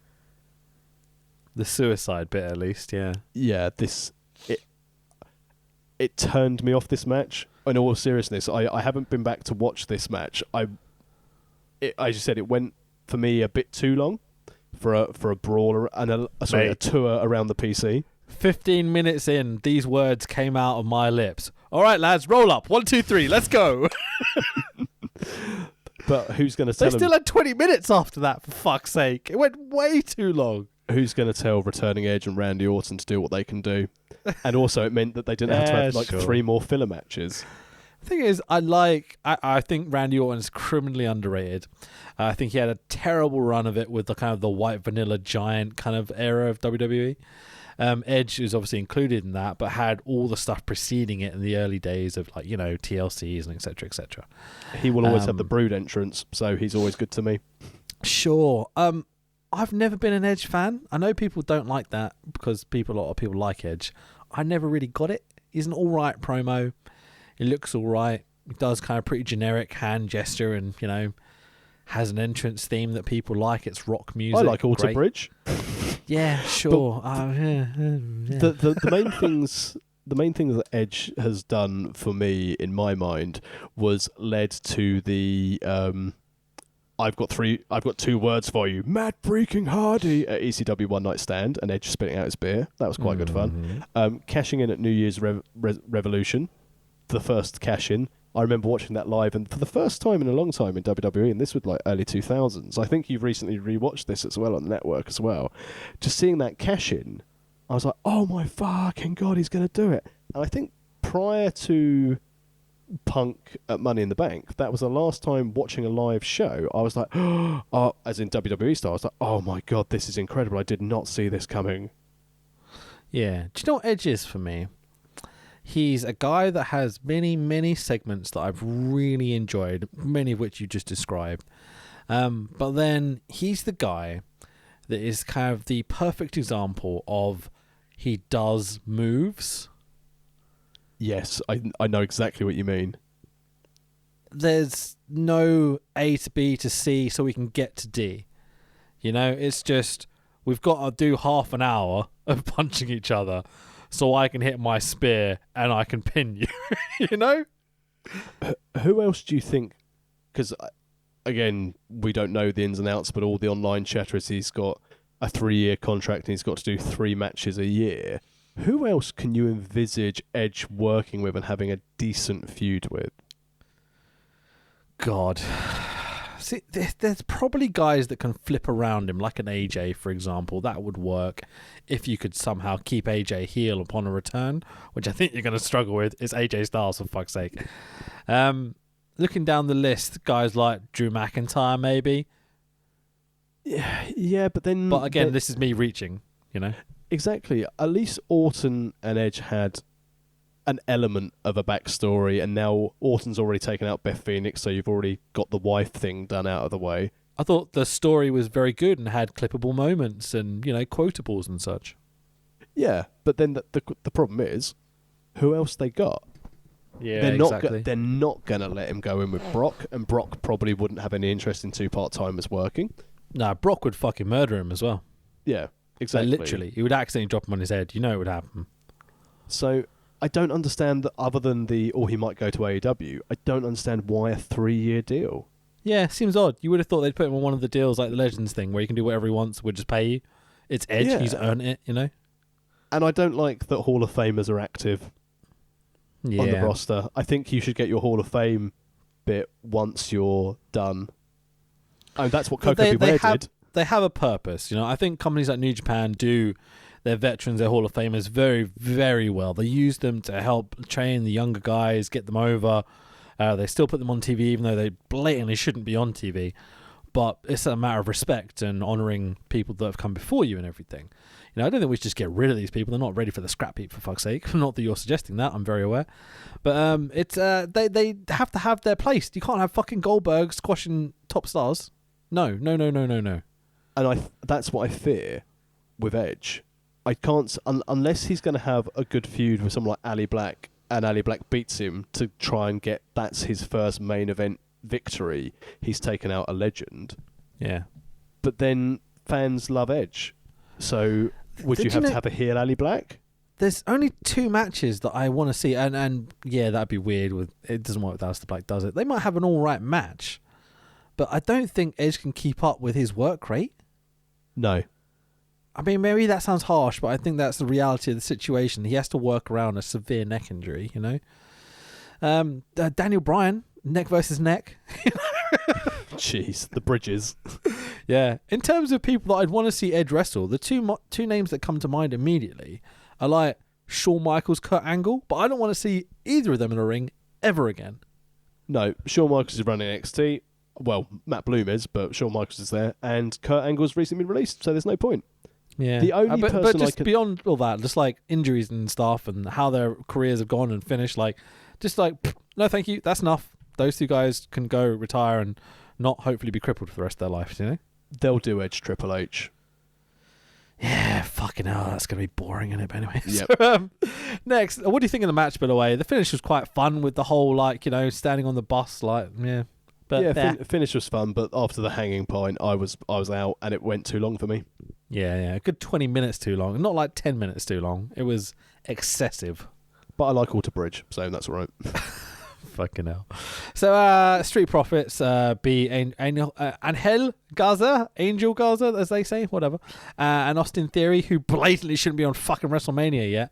The suicide bit, at least, yeah. Yeah, it turned me off this match. In all seriousness, I haven't been back to watch this match. As you said, it went, for me, a bit too long. For a brawler and a tour around the PC. 15 minutes in, these words came out of my lips. All right, lads, roll up. 1, 2, 3, let's go. But who's going to tell them? They still had 20 minutes after that, for fuck's sake. It went way too long. Who's going to tell returning Edge and Randy Orton to do what they can do? And also, it meant that they didn't have to have 3 more filler matches. The thing is, I think Randy Orton is criminally underrated. I think he had a terrible run of it with the kind of the white vanilla giant kind of era of WWE. Edge is obviously included in that, but had all the stuff preceding it in the early days of TLCs and etc. etc. He will always have the Brood entrance, so he's always good to me. Sure. I've never been an Edge fan. I know people don't like that because a lot of people like Edge. I never really got it. He's an all right promo. It looks all right. It does kind of pretty generic hand gesture and, has an entrance theme that people like. It's rock music. I like Alter Bridge. Yeah, sure. The main thing that Edge has done for me, in my mind, was led to the I've got 2 words for you. Matt freaking Hardy at ECW One Night Stand, and Edge spitting out his beer. That was quite good fun. Cashing in at New Year's Revolution. The first cash in. I remember watching that live, and for the first time in a long time in WWE, and this was like early 2000s. I think you've recently rewatched this as well on the network as well. Just seeing that cash in, I was like, oh my fucking God, he's going to do it. And I think prior to Punk at Money in the Bank, that was the last time watching a live show I was like, oh, as in WWE style, I was like, oh my God, this is incredible. I did not see this coming. Yeah. Do you know what Edge is for me? He's a guy that has many, many segments that I've really enjoyed, many of which you just described. But then he's the guy that is kind of the perfect example of he does moves. Yes, I know exactly what you mean. There's no A to B to C so we can get to D. It's just we've got to do half an hour of punching each other so I can hit my spear and I can pin you. Who else do you think? Because, again, we don't know the ins and outs, but all the online chatter is he's got a 3-year contract and he's got to do 3 matches a year. Who else can you envisage Edge working with and having a decent feud with? God. See, there's probably guys that can flip around him, like an AJ, for example. That would work if you could somehow keep AJ heel upon a return, which I think you're going to struggle with. It's AJ Styles, for fuck's sake. Looking down the list, guys like Drew McIntyre, maybe. Yeah, but then... But again, this is me reaching, Exactly. At least Orton and Edge had an element of a backstory, and now Orton's already taken out Beth Phoenix, so you've already got the wife thing done out of the way. I thought the story was very good and had clippable moments and, quotables and such. Yeah, but then the problem is, who else they got? Yeah, exactly. They're not going to let him go in with Brock, and Brock probably wouldn't have any interest in 2 part-timers working. No, Brock would fucking murder him as well. Yeah, exactly. Like, literally. He would accidentally drop him on his head. It would happen. So... I don't understand that other than he might go to AEW, I don't understand why a 3-year deal. Yeah, seems odd. You would have thought they'd put him on one of the deals like the Legends thing where you can do whatever he wants, we'll just pay you. It's Edge, Yeah. he's earned it, And I don't like that Hall of Famers are active on the roster. I think you should get your Hall of Fame bit once you're done. Oh, that's what Coco Beware did. They have a purpose, I think companies like New Japan do their veterans, their Hall of Famers very, very well. They use them to help train the younger guys, get them over. They still put them on TV, even though they blatantly shouldn't be on TV. But it's a matter of respect and honouring people that have come before you and everything. I don't think we should just get rid of these people. They're not ready for the scrap heap, for fuck's sake. Not that you're suggesting that, I'm very aware. But it's they have to have their place. You can't have fucking Goldberg squashing top stars. No. And that's what I fear with Edge. I can't, unless he's going to have a good feud with someone like Ali Black, and Ali Black beats him to try and that's his first main event victory, he's taken out a legend. Yeah. But then fans love Edge. So would you have to have a heel Ali Black? There's only 2 matches that I want to see, and yeah, that'd be weird. It doesn't work with Aleister Black, does it? They might have an alright match, but I don't think Edge can keep up with his work rate. No. I mean, maybe that sounds harsh, but I think that's the reality of the situation. He has to work around a severe neck injury, Daniel Bryan, neck versus neck. Jeez, the bridges. Yeah. In terms of people that I'd want to see Edge wrestle, the two names that come to mind immediately are like Shawn Michaels, Kurt Angle, but I don't want to see either of them in a ring ever again. No, Shawn Michaels is running NXT. Well, Matt Bloom is, but Shawn Michaels is there, and Kurt Angle's recently been released, so there's no point. Yeah, the only person but just beyond all that, just like injuries and stuff, and how their careers have gone and finished, no, thank you, that's enough. Those 2 guys can go retire and not hopefully be crippled for the rest of their life. They'll do Edge Triple H. Yeah, fucking hell, that's gonna be boring, isn't it? But anyway, yep. So, next, what do you think of the match? By the way, the finish was quite fun with the whole standing on the bus, yeah. But finish was fun, but after the hanging point, I was out, and it went too long for me. Yeah, a good 20 minutes too long. Not like 10 minutes too long. It was excessive. But I like Alter Bridge, so that's all right. Fucking hell. So, Street Profits be Angel Garza, as they say, whatever. And Austin Theory, who blatantly shouldn't be on fucking WrestleMania yet.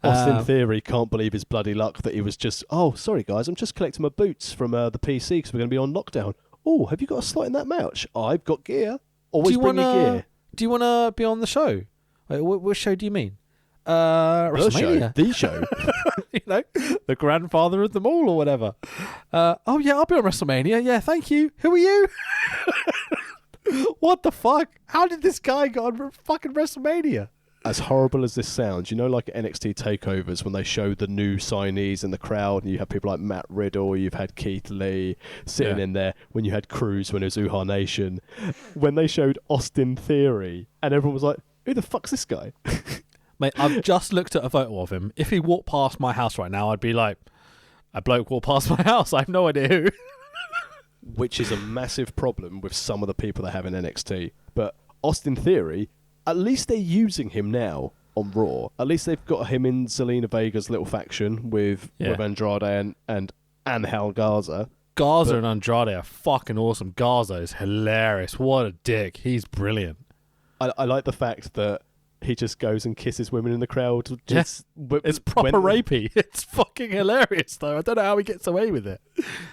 Austin Theory can't believe his bloody luck that he was just, sorry guys, I'm just collecting my boots from the PC because we're going to be on lockdown. Oh, have you got a slot in that match? I've got gear. Always bring your gear. Do you want to be on the show? What show do you mean? WrestleMania. The show. You know, the grandfather of them all or whatever. Oh, yeah, I'll be on WrestleMania. Yeah, thank you. Who are you? What the fuck? How did this guy get on fucking WrestleMania? As horrible as this sounds, you know, like NXT takeovers when they show the new signees in the crowd, and you have people like Matt Riddle, you've had Keith Lee sitting in there. When you had Cruz when it was Uhaa Nation, when they showed Austin Theory, and everyone was like, "Who the fuck's this guy?" Mate, I've just looked at a photo of him. If he walked past my house right now, I'd be like, "A bloke walked past my house. I have no idea who." Which is a massive problem with some of the people they have in NXT. But Austin Theory, at least they're using him now on Raw. At least they've got him in Zelina Vega's little faction with Andrade and Angel Garza. Garza and Andrade are fucking awesome. Garza is hilarious. What a dick. He's brilliant. I like the fact that he just goes and kisses women in the crowd. It's proper rapey. It's fucking hilarious, though. I don't know how he gets away with it.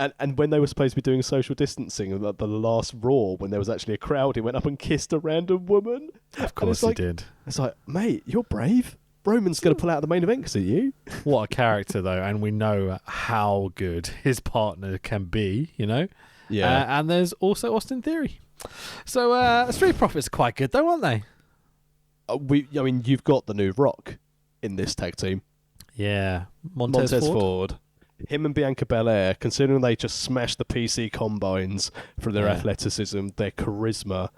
And when they were supposed to be doing social distancing, the last Raw, when there was actually a crowd, he went up and kissed a random woman. Of course he did. It's like, mate, you're brave. Roman's going to pull out the main event because of you. What a character, though. And we know how good his partner can be, you know? Yeah. And there's also Austin Theory. So Street Profits are quite good, though, aren't they? You've got the new Rock in this tag team. Yeah. Montez Ford. Him and Bianca Belair, considering they just smashed the PC combines for their athleticism, their charisma.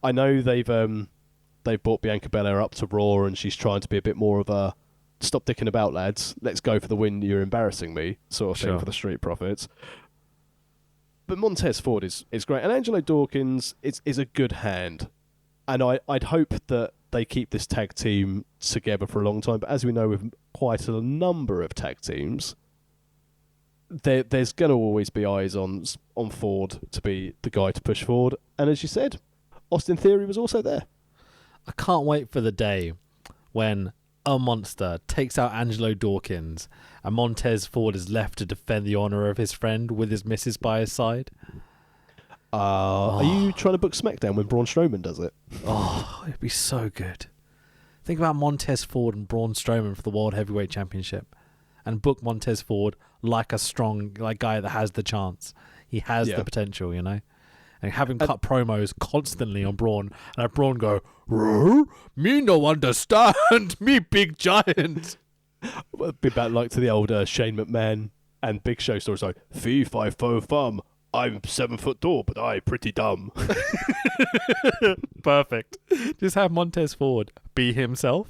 I know they've brought Bianca Belair up to Raw, and she's trying to be a bit more of a stop dicking about, lads. Let's go for the win. You're embarrassing me, sort of thing for the Street Profits. But Montez Ford is great, and Angelo Dawkins is a good hand, and I'd hope that they keep this tag team together for a long time. But as we know, with quite a number of tag teams, there's going to always be eyes on Ford to be the guy to push forward. And as you said, Austin Theory was also there. I can't wait for the day when a monster takes out Angelo Dawkins and Montez Ford is left to defend the honour of his friend with his missus by his side. Are you trying to book SmackDown when Braun Strowman does it? Oh, it'd be so good. Think about Montez Ford and Braun Strowman for the World Heavyweight Championship, and book Montez Ford like a strong guy that has the chance. He has the potential, you know. And have him cut promos constantly on Braun, and have Braun go, "Me no understand, me big giant." Well, it'd be about like to the old Shane McMahon and Big Show stories like, "Fee, fi, fo, fum. I'm 7 foot tall, but I pretty dumb." Perfect. Just have Montez Ford be himself.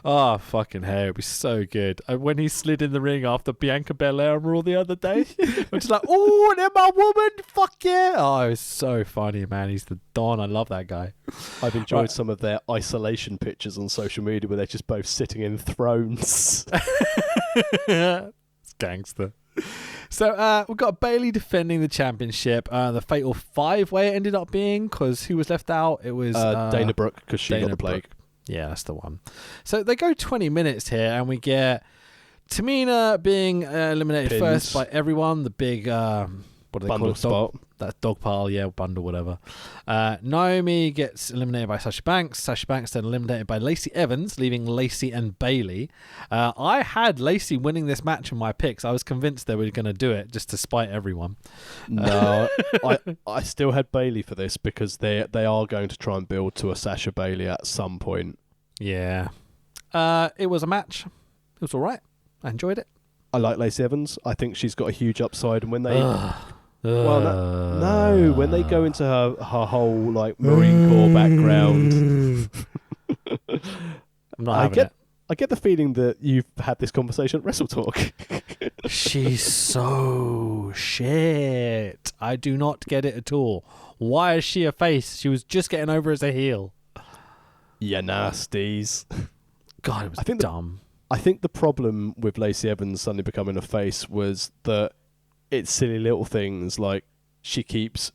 Oh, fucking hell. It'd be so good. When he slid in the ring after Bianca Belair and Raw the other day, I'm just like, "Oh, they're my woman. Fuck yeah." Oh, it was so funny, man. He's the Don. I love that guy. I've enjoyed some of their isolation pictures on social media where they're just both sitting in thrones. It's gangster. So we've got Bayley defending the championship. The fatal 5-way it ended up being, because who was left out? It was Dana Brooke, because she got the plague. Brooke. Yeah, that's the one. So they go 20 minutes here, and we get Tamina being eliminated first by everyone. The big what do they bundle call it? spot. That dog pile, bundle, whatever. Naomi gets eliminated by Sasha Banks. Sasha Banks then eliminated by Lacey Evans, leaving Lacey and Bayley. I had Lacey winning this match in my picks. I was convinced they were going to do it just to spite everyone. No, I still had Bayley for this because they are going to try and build to a Sasha Bayley at some point. Yeah. It was a match. It was all right. I enjoyed it. I like Lacey Evans. I think she's got a huge upside, and when they... Well, no, when they go into her whole like Marine Corps background, I'm not having it. I get the feeling that you've had this conversation at Wrestle Talk. She's so shit. I do not get it at all. Why is she a face? She was just getting over as a heel. Yeah, nasties. God, it was dumb. I think the problem with Lacey Evans suddenly becoming a face was that it's silly little things like she keeps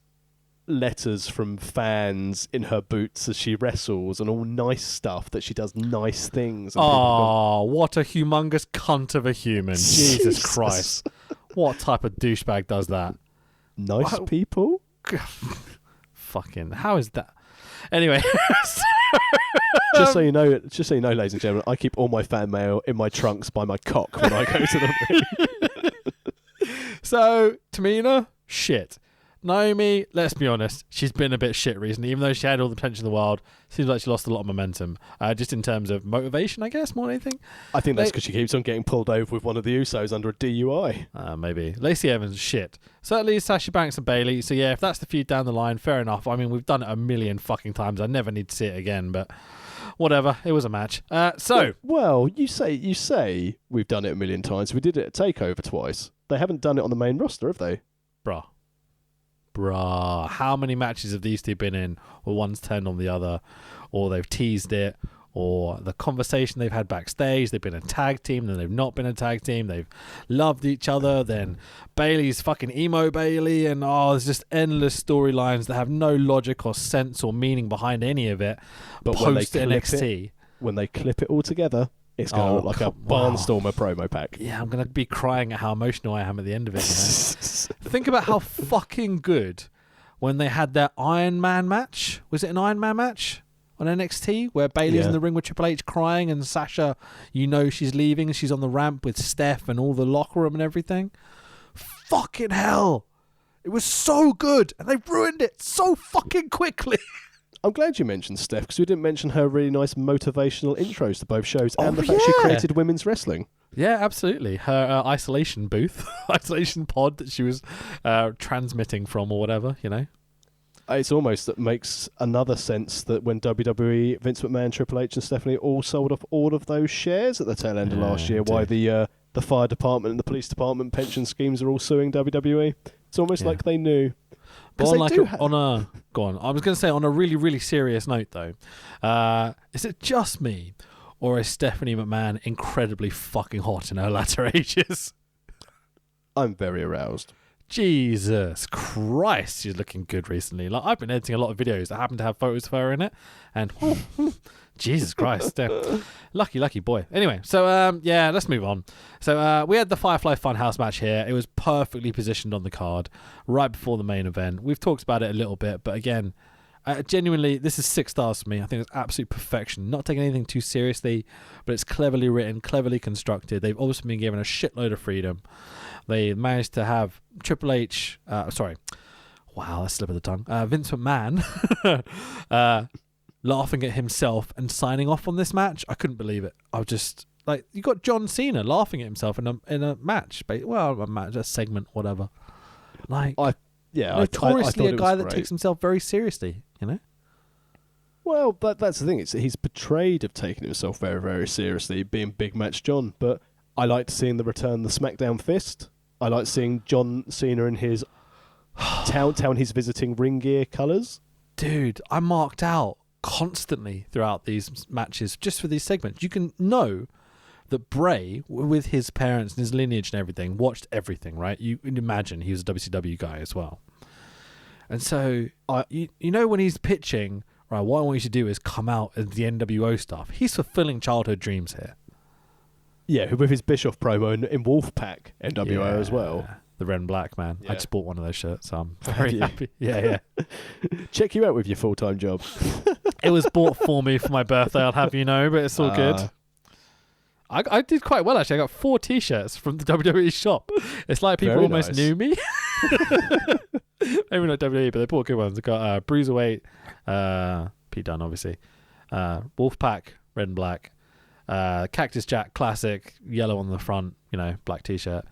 letters from fans in her boots as she wrestles and all nice stuff that she does nice things. Oh, what a humongous cunt of a human. Jesus Christ. What type of douchebag does that? Nice people? Fucking, how is that? Anyway. Just so you know, ladies and gentlemen, I keep all my fan mail in my trunks by my cock when I go to the ring. So, Tamina, shit. Naomi, let's be honest, she's been a bit shit recently, even though she had all the potential in the world. Seems like she lost a lot of momentum, just in terms of motivation, I guess, more than anything. I think that's because she keeps on getting pulled over with one of the Usos under a DUI. Maybe. Lacey Evans, shit. So that leaves Sasha Banks and Bayley. So yeah, if that's the feud down the line, fair enough. I mean, we've done it a million fucking times. I never need to see it again, but whatever. It was a match. Well, you say we've done it a million times. We did it at TakeOver twice. They haven't done it on the main roster, have they? Bruh, how many matches have these two been in where one's turned on the other, or they've teased it, or the conversation they've had backstage, they've been a tag team, then they've not been a tag team, they've loved each other, then Bayley's fucking emo Bayley, and there's just endless storylines that have no logic or sense or meaning behind any of it. But post NXT. When they clip it all together, it's going to look like a Barnstormer promo pack. Yeah, I'm going to be crying at how emotional I am at the end of it. Think about how fucking good when they had their Iron Man match. Was it an Iron Man match on NXT where Bayley's in the ring with Triple H crying and Sasha, she's leaving and she's on the ramp with Steph and all the locker room and everything? Fucking hell. It was so good and they ruined it so fucking quickly. I'm glad you mentioned Steph because we didn't mention her really nice motivational intros to both shows and the fact she created women's wrestling. Yeah, absolutely. Her isolation booth, isolation pod that she was transmitting from or whatever, It's almost that makes another sense that when WWE, Vince McMahon, Triple H and Stephanie all sold off all of those shares at the tail end of last year, why the fire department and the police department pension schemes are all suing WWE. It's almost like they knew. But go on. I was going to say on a really, really serious note though, is it just me, or is Stephanie McMahon incredibly fucking hot in her latter ages? I'm very aroused. Jesus Christ, she's looking good recently. Like I've been editing a lot of videos that happen to have photos of her in it, and Jesus Christ, damn. Lucky boy. Anyway, so let's move on. So we had the Firefly Funhouse match here. It was perfectly positioned on the card right before the main event. We've talked about it a little bit, but again, genuinely, this is 6 stars for me. I think it's absolute perfection. Not taking anything too seriously, but it's cleverly written, cleverly constructed. They've also been given a shitload of freedom. They managed to have Triple H, wow, that's a slip of the tongue. Vince McMahon laughing at himself and signing off on this match. I couldn't believe it. I was just like, you got John Cena laughing at himself in a match, a segment, whatever. Like, notoriously a guy that takes himself very seriously, Well, that's the thing. He's portrayed of taking himself very, very seriously, being Big Match John. But I liked seeing the return of the SmackDown Fist. I liked seeing John Cena in his town he's visiting ring gear colours. Dude, I marked out constantly throughout these matches just for these segments. You can know that Bray, with his parents and his lineage and everything, watched everything, right? You can imagine he was a WCW guy as well. And so, when he's pitching, right, what I want you to do is come out as the NWO stuff. He's fulfilling childhood dreams here. Yeah, with his Bischoff promo in Wolfpack NWO as well. The red and black, man. Yeah. I just bought one of those shirts, so I'm very happy. Yeah. Check you out with your full-time job. It was bought for me for my birthday, I'll have you know, but it's all good. I did quite well, actually. I got 4 T-shirts from the WWE shop. It's like people almost knew me. Maybe not WWE, but they bought good ones. I got Bruiserweight, Pete Dunne, obviously. Wolfpack, red and black. Cactus Jack Classic, yellow on the front, black T-shirt.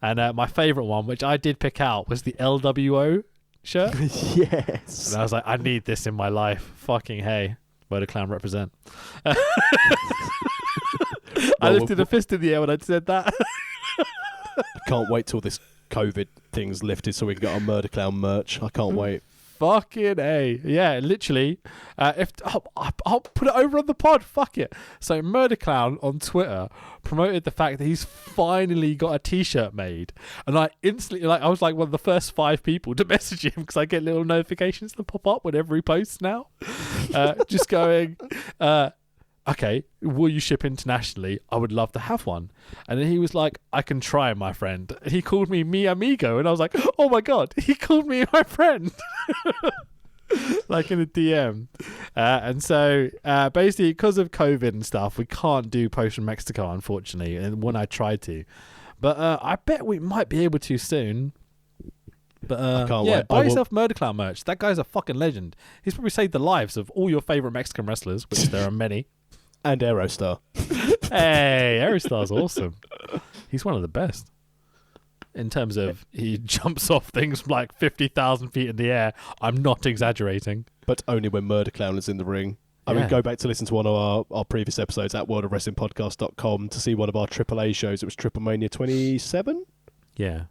And my favourite one, which I did pick out, was the LWO shirt. Yes. And I was like, I need this in my life. Fucking hey. Murder Clown represent. I lifted a fist in the air when I said that. I can't wait till this COVID thing's lifted so we can get our Murder Clown merch. I can't wait. Fucking A. Yeah, literally. I'll put it over on the pod. Fuck it. So Murder Clown on Twitter promoted the fact that he's finally got a T-shirt made. And I instantly, I was like one of the first 5 people to message him because I get little notifications that pop up whenever he posts now. Just going, okay, will you ship internationally? I would love to have one. And then he was like, I can try, my friend. And he called me mi amigo. And I was like, oh my God, he called me my friend. like in a DM. And so basically, because of COVID and stuff, we can't do Post from Mexico, unfortunately. And when I tried to, but I bet we might be able to soon. But I can't yeah, wait. buy yourself Murder Clown merch. That guy's a fucking legend. He's probably saved the lives of all your favorite Mexican wrestlers, which there are many. And Aerostar. Hey, Aerostar's awesome. He's one of the best. In terms of he jumps off things from like 50,000 feet in the air. I'm not exaggerating. But only when Murder Clown is in the ring. I mean, go back to listen to one of our previous episodes at worldofwrestlingpodcast.com to see one of our AAA shows. It was Triplemania 27? Yeah.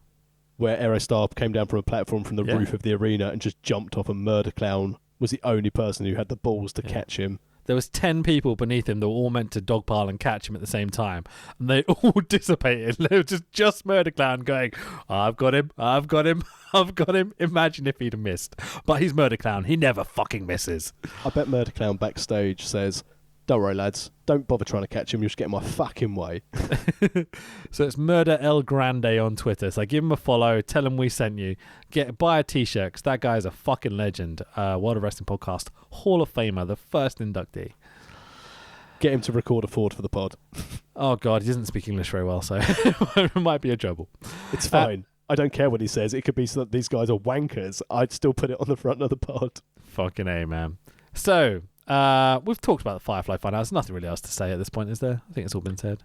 Where Aerostar came down from a platform from the roof of the arena and just jumped off, and Murder Clown was the only person who had the balls to catch him. There was 10 people beneath him that were all meant to dogpile and catch him at the same time. And they all dissipated. They were just Murder Clown going, I've got him, I've got him, I've got him. Imagine if he'd have missed. But he's Murder Clown. He never fucking misses. I bet Murder Clown backstage says, don't worry, lads. Don't bother trying to catch him. You'll just get in my fucking way. So it's Murder El Grande on Twitter. So give him a follow. Tell him we sent you. Buy a t-shirt because that guy's a fucking legend. World of Wrestling Podcast Hall of Famer, the first inductee. Get him to record a Ford for the pod. Oh, God. He doesn't speak English very well, so it might be a trouble. It's fine. I don't care what he says. It could be so that these guys are wankers. I'd still put it on the front of the pod. Fucking A, man. So... we've talked about the Firefly Funhouse. There's nothing really else to say at this point, is there? I think it's all been said.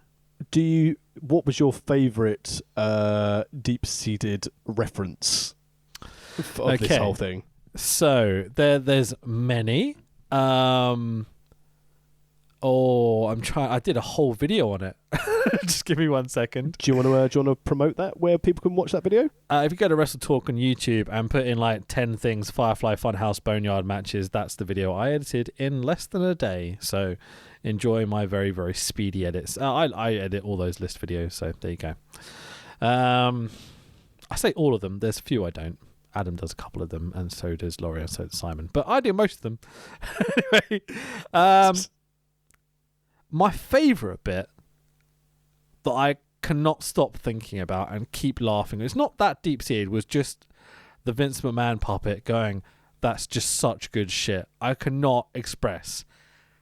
What was your favourite deep-seated reference of this whole thing? So there's many. I did a whole video on it. Just give me 1 second. Do you want to promote that, where people can watch that video? If you go to Wrestle Talk on YouTube and put in like 10 things, Firefly Funhouse Boneyard matches, that's the video I edited in less than a day. So enjoy my very, very speedy edits. I edit all those list videos, so there you go. I say all of them. There's a few I don't. Adam does a couple of them, and so does Laurie, and so does Simon. But I do most of them. Anyway, my favourite bit that I cannot stop thinking about and keep laughing, it's not that deep-seated, was just the Vince McMahon puppet going, that's just such good shit. I cannot express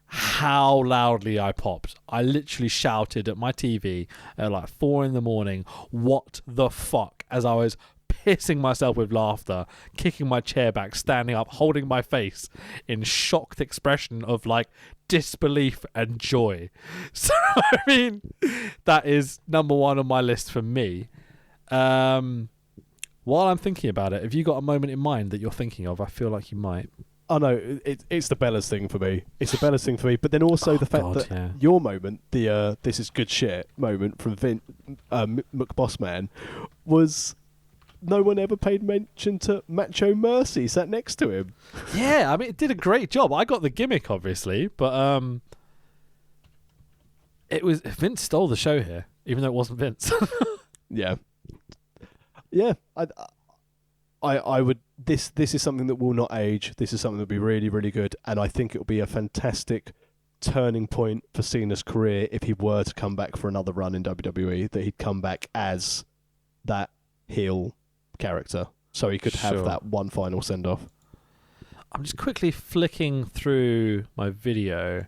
how loudly I popped. I literally shouted at my TV at like 4 a.m, what the fuck, as I was pissing myself with laughter, kicking my chair back, standing up, holding my face in shocked expression of like disbelief and joy. So I mean, that is number one on my list for me. While I'm thinking about it, have you got a moment in mind that you're thinking of? I feel like you might. Oh no, it's the Bellas thing for me. It's the Bellas thing for me. But then also the fact that your moment, the this is good shit moment from McBossman, was no one ever paid mention to Macho Mercy sat next to him. Yeah, I mean, it did a great job. I got the gimmick, obviously, but it was Vince stole the show here, even though it wasn't Vince. Yeah. I would. This is something that will not age. This is something that will be really, really good, and I think it will be a fantastic turning point for Cena's career if he were to come back for another run in WWE. That he'd come back as that heel character, so he could have that one final send off. I'm just quickly flicking through my video,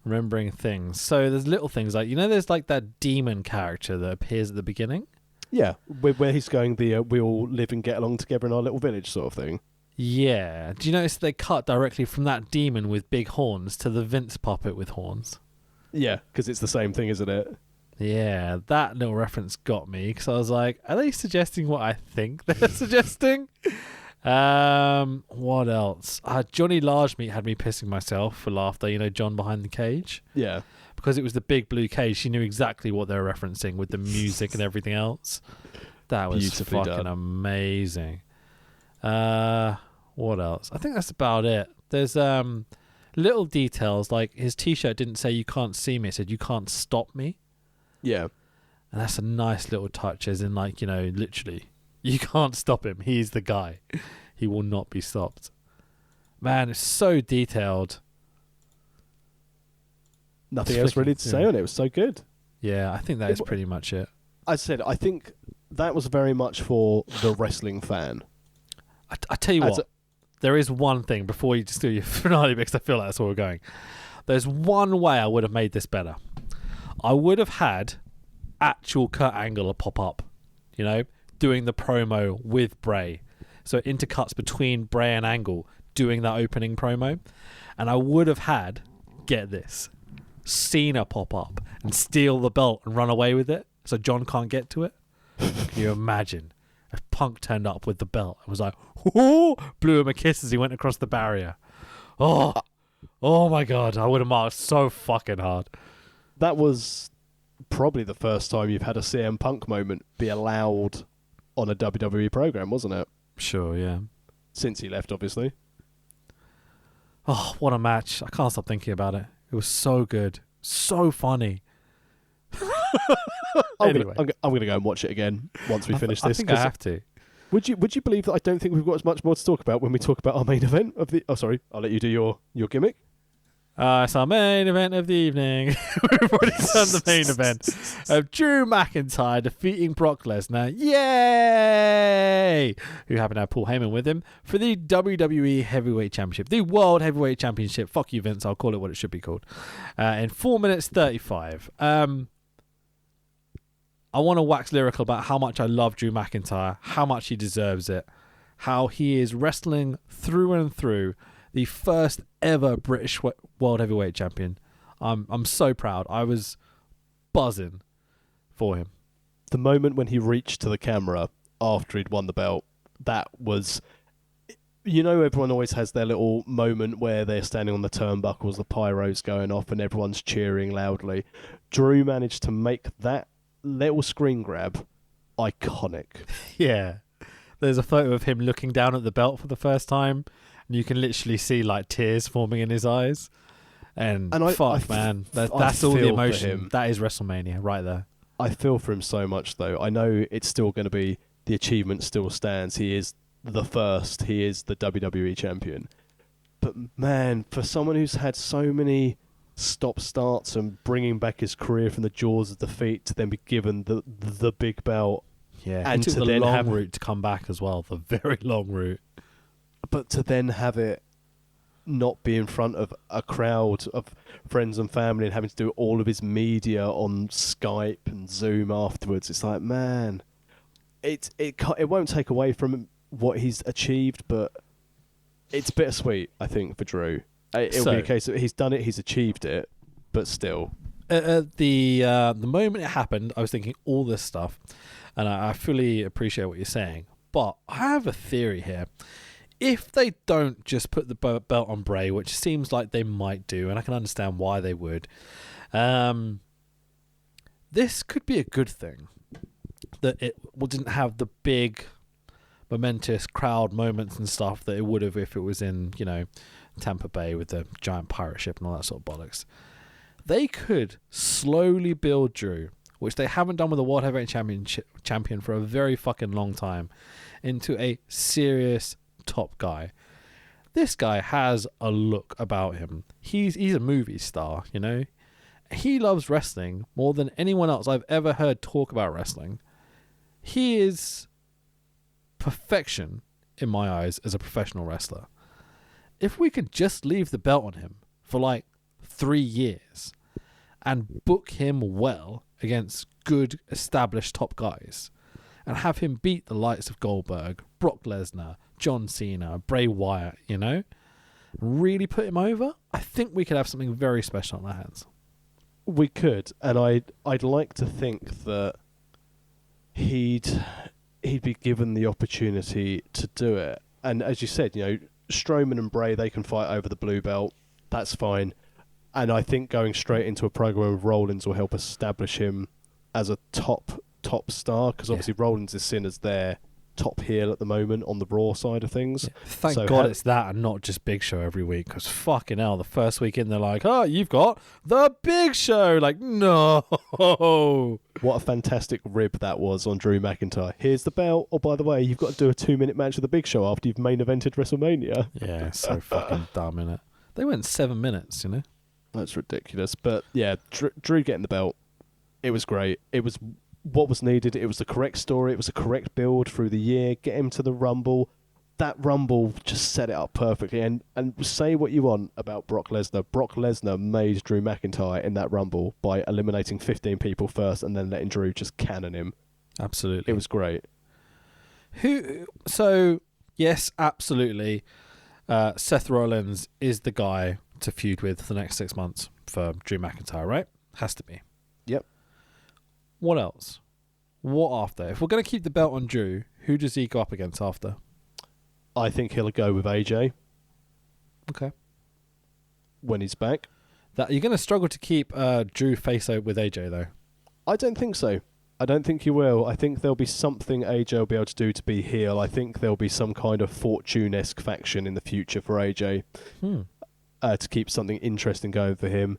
remembering things. So there's little things like, there's like that demon character that appears at the beginning. Yeah, where he's going we all live and get along together in our little village sort of thing. Yeah. Do you notice they cut directly from that demon with big horns to the Vince puppet with horns? Yeah, because it's the same thing, isn't it? Yeah, that little reference got me because I was like, are they suggesting what I think they're suggesting? What else? Johnny Largemeat had me pissing myself for laughter. John behind the cage. Yeah. Because it was the big blue cage. She knew exactly what they were referencing with the music and everything else. That was fucking done. Amazing. What else? I think that's about it. There's little details like his t-shirt didn't say you can't see me. It said you can't stop me. Yeah. And that's a nice little touch, as in like, literally, you can't stop him. He's the guy. He will not be stopped. Man, it's so detailed. Nothing else really to say on it. It was so good. Yeah, I think that is pretty much it. I think that was very much for the wrestling fan. I tell you what, there is one thing before you just do your finale, because I feel like that's where we're going. There's one way I would have made this better. I would have had actual Kurt Angle pop up, doing the promo with Bray. So it intercuts between Bray and Angle doing that opening promo. And I would have had, get this, Cena pop up and steal the belt and run away with it so John can't get to it. Can you imagine if Punk turned up with the belt and was like, whoo, blew him a kiss as he went across the barrier? Oh my God, I would have marked so fucking hard. That was probably the first time you've had a CM Punk moment be allowed on a WWE program, wasn't it? Sure, yeah. Since he left, obviously. Oh, what a match. I can't stop thinking about it. It was so good. So funny. Anyway. I'm going to go and watch it again once we finish this. I think I have to. Would you believe that I don't think we've got as much more to talk about when we talk about our main event of the... Oh, sorry. I'll let you do your gimmick. It's our main event of the evening. We've already done the main event of Drew McIntyre defeating Brock Lesnar. Yay! Who happened to have Paul Heyman with him for the WWE Heavyweight Championship. The World Heavyweight Championship. Fuck you, Vince. I'll call it what it should be called. In 4 minutes 35. I want to wax lyrical about how much I love Drew McIntyre, how much he deserves it, how he is wrestling through and through, the first ever British World Heavyweight Champion. I'm so proud. I was buzzing for him. The moment when he reached to the camera after he'd won the belt, that was... everyone always has their little moment where they're standing on the turnbuckles, the pyro's going off, and everyone's cheering loudly. Drew managed to make that little screen grab iconic. Yeah. There's a photo of him looking down at the belt for the first time, and you can literally see like tears forming in his eyes. And that's all the emotion. That is WrestleMania right there. I feel for him so much, though. I know it's still going to be, the achievement still stands. He is the first. He is the WWE champion. But man, for someone who's had so many stop-starts and bringing back his career from the jaws of defeat to then be given the big belt. Yeah, and he took to the then long have route to come back as well, the very long route. But to then have it not be in front of a crowd of friends and family and having to do all of his media on Skype and Zoom afterwards, it's like, man, it won't take away from what he's achieved, but it's bittersweet, I think, for Drew. It'll be a case of he's done it, he's achieved it, but still. The moment it happened, I was thinking all this stuff, and I fully appreciate what you're saying, but I have a theory here. If they don't just put the belt on Bray, which seems like they might do, and I can understand why they would, this could be a good thing. That it didn't have the big, momentous crowd moments and stuff that it would have if it was in, Tampa Bay with the giant pirate ship and all that sort of bollocks. They could slowly build Drew, which they haven't done with the World Heavyweight Champion for a very fucking long time, into a serious top guy. This guy has a look about him. He's a movie star, He loves wrestling more than anyone else I've ever heard talk about wrestling. He is perfection in my eyes as a professional wrestler. If we could just leave the belt on him for like 3 years and book him well against good established top guys and have him beat the likes of Goldberg, Brock Lesnar, John Cena, Bray Wyatt, really put him over, I think we could have something very special on our hands. We could, and I'd like to think that he'd be given the opportunity to do it. And as you said, Strowman and Bray, they can fight over the blue belt. That's fine. And I think going straight into a program with Rollins will help establish him as a top star, because obviously Rollins is seen as their top heel at the moment on the Raw side of things. Yeah. Thank God it's that and not just Big Show every week, because fucking hell, the first week in they're like, oh, you've got the Big Show. Like, no. What a fantastic rib that was on Drew McIntyre. Here's the belt. Oh, by the way, you've got to do a 2-minute match with the Big Show after you've main evented WrestleMania. Yeah, so fucking dumb, innit? They went 7 minutes, That's ridiculous. But yeah, Drew getting the belt, it was great. It was what was needed. It was the correct story. It was the correct build through the year. Get him to the Rumble. that Rumble just set it up perfectly. And say what you want about Brock Lesnar. Brock Lesnar made Drew McIntyre in that Rumble by eliminating 15 people first and then letting Drew just cannon him. Absolutely. It was great. So, yes, absolutely. Seth Rollins is the guy to feud with for the next 6 months for Drew McIntyre, right? Has to be. Yep. What else? What after? If we're going to keep the belt on Drew, who does he go up against after? I think he'll go with AJ. Okay. When he's back. You're going to struggle to keep Drew face out with AJ, though. I don't think so. I don't think you will. I think there'll be something AJ will be able to do to be heel. I think there'll be some kind of Fortune-esque faction in the future for AJ to keep something interesting going for him.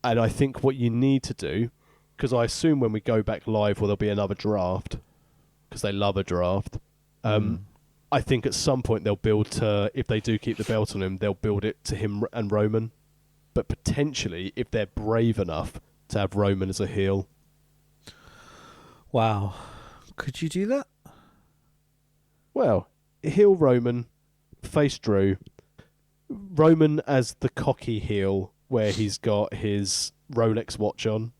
And I think what you need to do, because I assume when we go back live, there'll be another draft, because they love a draft. I think at some point they'll build to, if they do keep the belt on him, they'll build it to him and Roman. But potentially, if they're brave enough to have Roman as a heel. Wow. Could you do that? Well, heel Roman, face Drew. Roman as the cocky heel, where he's got his Rolex watch on,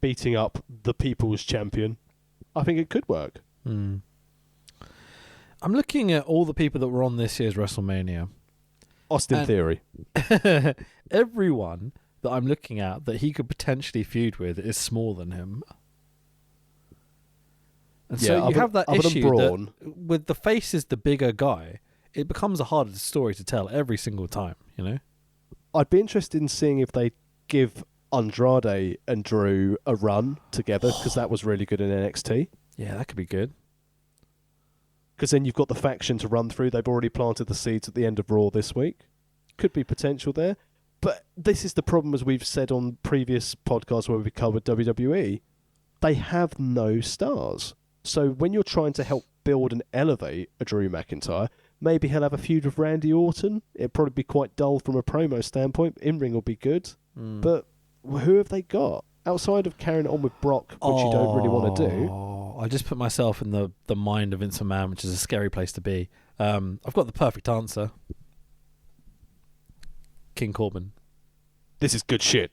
beating up the people's champion. I think it could work. I'm looking at all the people that were on this year's WrestleMania. Austin Theory. Everyone that I'm looking at that he could potentially feud with is smaller than him. And so you have that issue that with the face is the bigger guy, it becomes a harder story to tell every single time, you know? I'd be interested in seeing if they give Andrade and Drew a run together, because that was really good in NXT. Yeah, that could be good. Because then you've got the faction to run through. They've already planted the seeds at the end of Raw this week. Could be potential there. But this is the problem, as we've said on previous podcasts where we covered WWE. They have no stars. So when you're trying to help build and elevate a Drew McIntyre, maybe he'll have a feud with Randy Orton. It'll probably be quite dull from a promo standpoint. In-ring will be good. But who have they got? Outside of carrying on with Brock, which you don't really want to do. I just put myself in the mind of Vince McMahon, which is a scary place to be. I've got the perfect answer. King Corbin. This is good shit.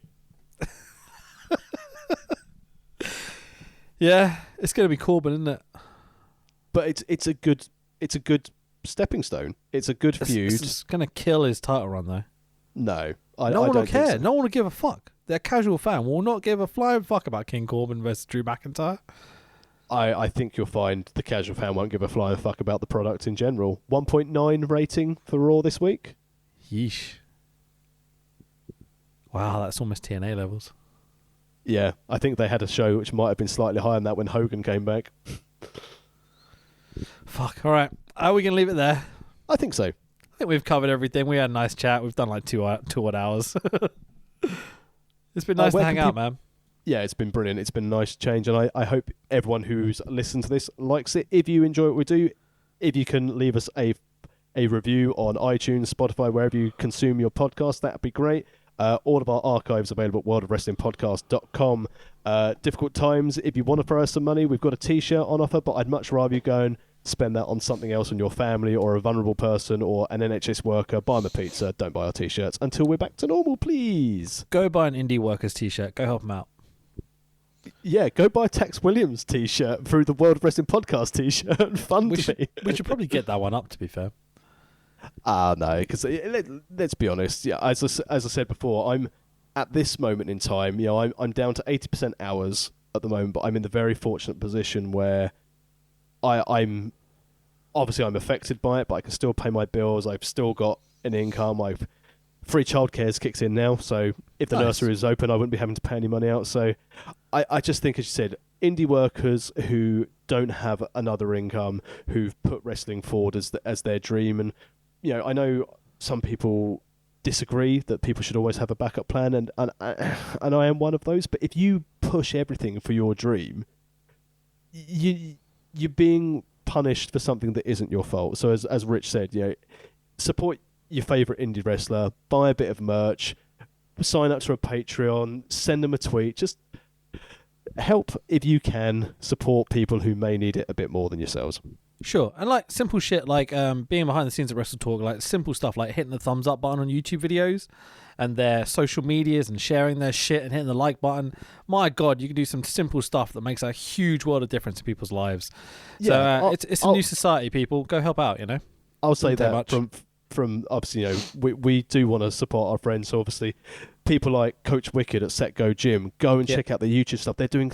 Yeah, it's going to be Corbin, isn't it? But it's a good stepping stone. It's a good feud. It's going to kill his title run, though. No, no one will care. So. No one will give a fuck. The casual fan will not give a flying fuck about King Corbin versus Drew McIntyre. I think you'll find the casual fan won't give a flying fuck about the product in general. 1.9 rating for Raw this week. Yeesh. Wow, that's almost TNA levels. Yeah, I think they had a show which might have been slightly higher than that when Hogan came back. Fuck, all right. Are we going to leave it there? I think so. I think we've covered everything. We had a nice chat. We've done like two odd hours. It's been nice to hang out, man. Yeah, it's been brilliant. It's been a nice change, and I hope everyone who's listened to this likes it. If you enjoy what we do, if you can leave us a review on iTunes, Spotify, wherever you consume your podcast, that'd be great. All of our archives available at worldofwrestlingpodcast.com. Difficult times. If you want to throw us some money, we've got a T-shirt on offer, but I'd much rather you go and spend that on something else on your family or a vulnerable person or an NHS worker. Buy them a pizza. Don't buy our T-shirts until we're back to normal, please. Go buy an Indie Workers T-shirt. Go help them out. Yeah, go buy a Tex Williams T-shirt through the World of Wrestling Podcast T-shirt and fund me. We should probably get that one up, to be fair. No, because let's be honest. Yeah, as I said before, I'm at this moment in time. You know, I'm down to 80% hours at the moment, but I'm in the very fortunate position where I'm affected by it, but I can still pay my bills. I've still got an income. I've free childcare kicks in now, so if the nursery is open, I wouldn't be having to pay any money out. So I just think, as you said, indie workers who don't have another income, who've put wrestling forward as their dream, and you know, I know some people disagree that people should always have a backup plan, and I am one of those. But if you push everything for your dream, you're being punished for something that isn't your fault. So as Rich said, you know, support your favourite indie wrestler, buy a bit of merch, sign up to a Patreon, send them a tweet, just help if you can support people who may need it a bit more than yourselves. Sure. And like simple shit like being behind the scenes at Wrestle Talk, like simple stuff like hitting the thumbs up button on YouTube videos and their social medias and sharing their shit and hitting the like button. My God, you can do some simple stuff that makes a huge world of difference in people's lives. Yeah, So it's a new society, people. Go help out, you know? I'll say Doesn't take that much. from obviously, you know, we do want to support our friends. So obviously, people like Coach Wicked at Set Go Gym, go and check out the YouTube stuff. They're doing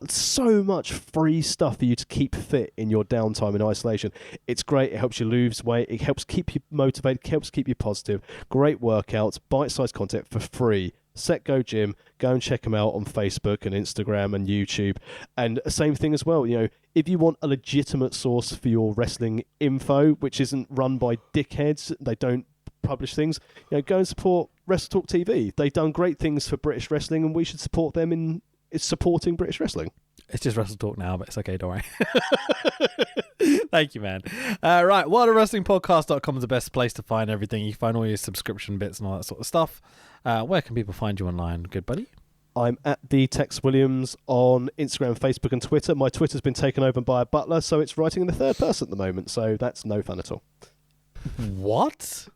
so much free stuff for you to keep fit in your downtime in isolation. It's great. It helps you lose weight. It helps keep you motivated. It helps keep you positive. Great workouts, bite-sized content for free. Set Go Gym, go and check them out on Facebook and Instagram and YouTube. And same thing as well, you know, if you want a legitimate source for your wrestling info, which isn't run by dickheads, they don't publish things, you know, go and support Wrestle Talk TV. They've done great things for British wrestling, and we should support them in supporting British wrestling. It's just Wrestle Talk now, but it's okay, don't worry. Thank you, man. Right, WorldOfWrestlingPodcast.com is the best place to find everything. You can find all your subscription bits and all that sort of stuff. Where can people find you online, good buddy? I'm at the Tex Williams on Instagram, Facebook, and Twitter. My Twitter's been taken over by a butler, so it's writing in the third person at the moment, so that's no fun at all. What?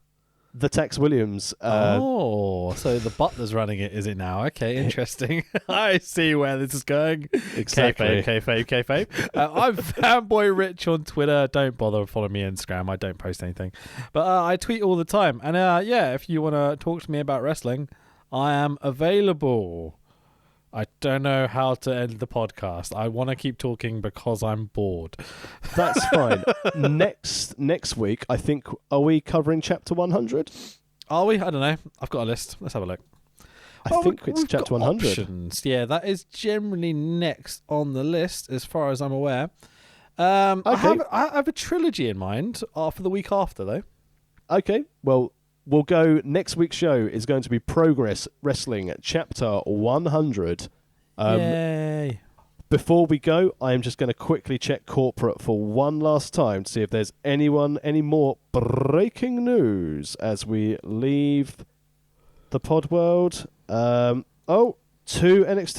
The Tex Williams. So the butler's running it, is it now? Okay, interesting. I see where this is going. Exactly. Kayfabe. I'm Fanboy Rich on Twitter. Don't bother following me on Instagram. I don't post anything. But I tweet all the time. And yeah, if you want to talk to me about wrestling, I am available. I don't know how to end the podcast. I want to keep talking because I'm bored. That's fine. Next week, I think, are we covering chapter 100? Are we? I don't know. I've got a list. Let's have a look. I think it's we've chapter got 100. Options. Yeah, that is generally next on the list as far as I'm aware. Okay. I have a trilogy in mind for the week after, though. Okay, well, we'll go. Next week's show is going to be Progress Wrestling Chapter 100. Yay. Before we go, I am just going to quickly check corporate for one last time to see if there's any more breaking news as we leave the pod world. 2 NXT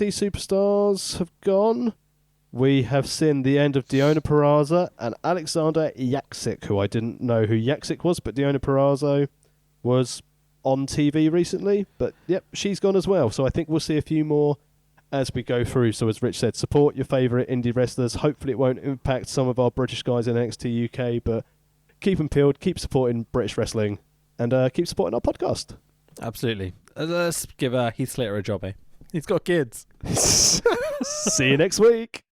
superstars have gone. We have seen the end of Deonna Purrazzo and Alexander Yaksik, who I didn't know who Yaksik was, but Deonna Purrazzo was on TV recently. But yep, she's gone as well. So I think we'll see a few more as we go through. So as Rich said, support your favourite indie wrestlers. Hopefully it won't impact some of our British guys in NXT UK, but keep them peeled, keep supporting British wrestling, and keep supporting our podcast. Absolutely. Let's give Heath Slater a job, eh? He's got kids. See you next week.